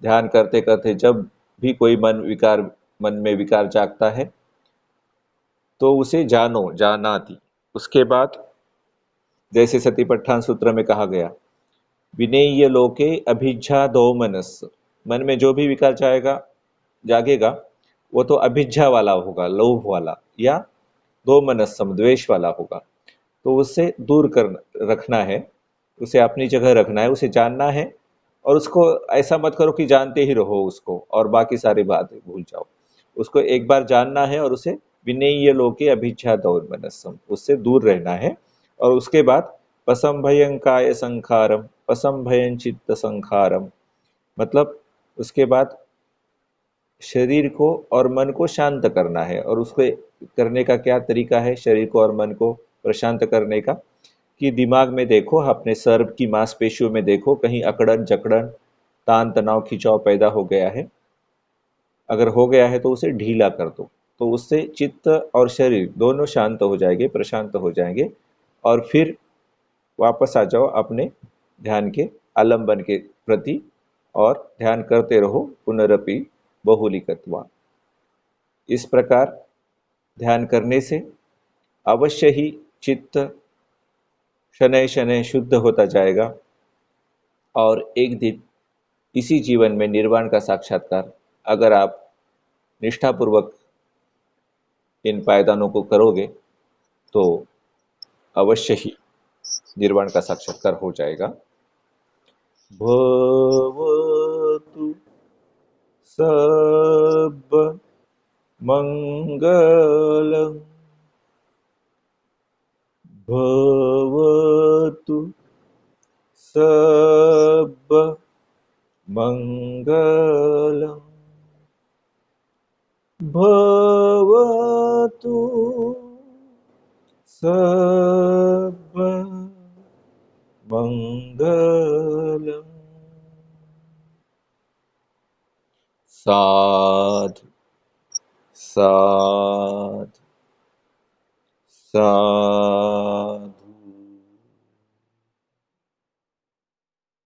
ध्यान करते करते जब भी कोई मन में विकार जागता है तो उसे जानो, जानाति। उसके बाद जैसे सतिपट्ठान सूत्र में कहा गया, विनेय लोके अभिज्ञा दो मनस, मन में जो भी विकार जागेगा वो तो अभिज्ञा वाला होगा, लोभ वाला, या दो मनस्सम, द्वेष वाला होगा। तो उससे दूर कर रखना है, उसे अपनी जगह रखना है, उसे जानना है। और उसको ऐसा मत करो कि जानते ही रहो उसको और बाकी सारी बातें भूल जाओ। उसको एक बार जानना है और उसे विनेय लोके अभिज्ञा दौर मनस्सम, उससे दूर रहना है। और उसके बाद पसंभयं काय संखारम पसंभयं चित्त संखारम, मतलब उसके बाद शरीर को और मन को शांत करना है। और उसको करने का क्या तरीका है शरीर को और मन को प्रशांत करने का, कि दिमाग में देखो, अपने सर की मांसपेशियों में देखो, कहीं अकड़न जकड़न, तान तनाव, खिंचाव पैदा हो गया है। अगर हो गया है तो उसे ढीला कर दो, तो उससे चित्त और शरीर दोनों शांत हो जाएंगे, प्रशांत हो जाएंगे, और फिर वापस आ जाओ अपने ध्यान के आलंबन के प्रति, और ध्यान करते रहो पुनरपि बहुलिकत्वा। इस प्रकार ध्यान करने से अवश्य ही चित्त शनैः शनैः शुद्ध होता जाएगा, और एक दिन इसी जीवन में निर्वाण का साक्षात्कार, अगर आप निष्ठापूर्वक इन पायदानों को करोगे, तो अवश्य ही निर्वाण का साक्षात्कार हो जाएगा। भवतु सब मंगलम, भवतु सब मंगलम, भवतु सब मंगलम। साधु साधु साधु।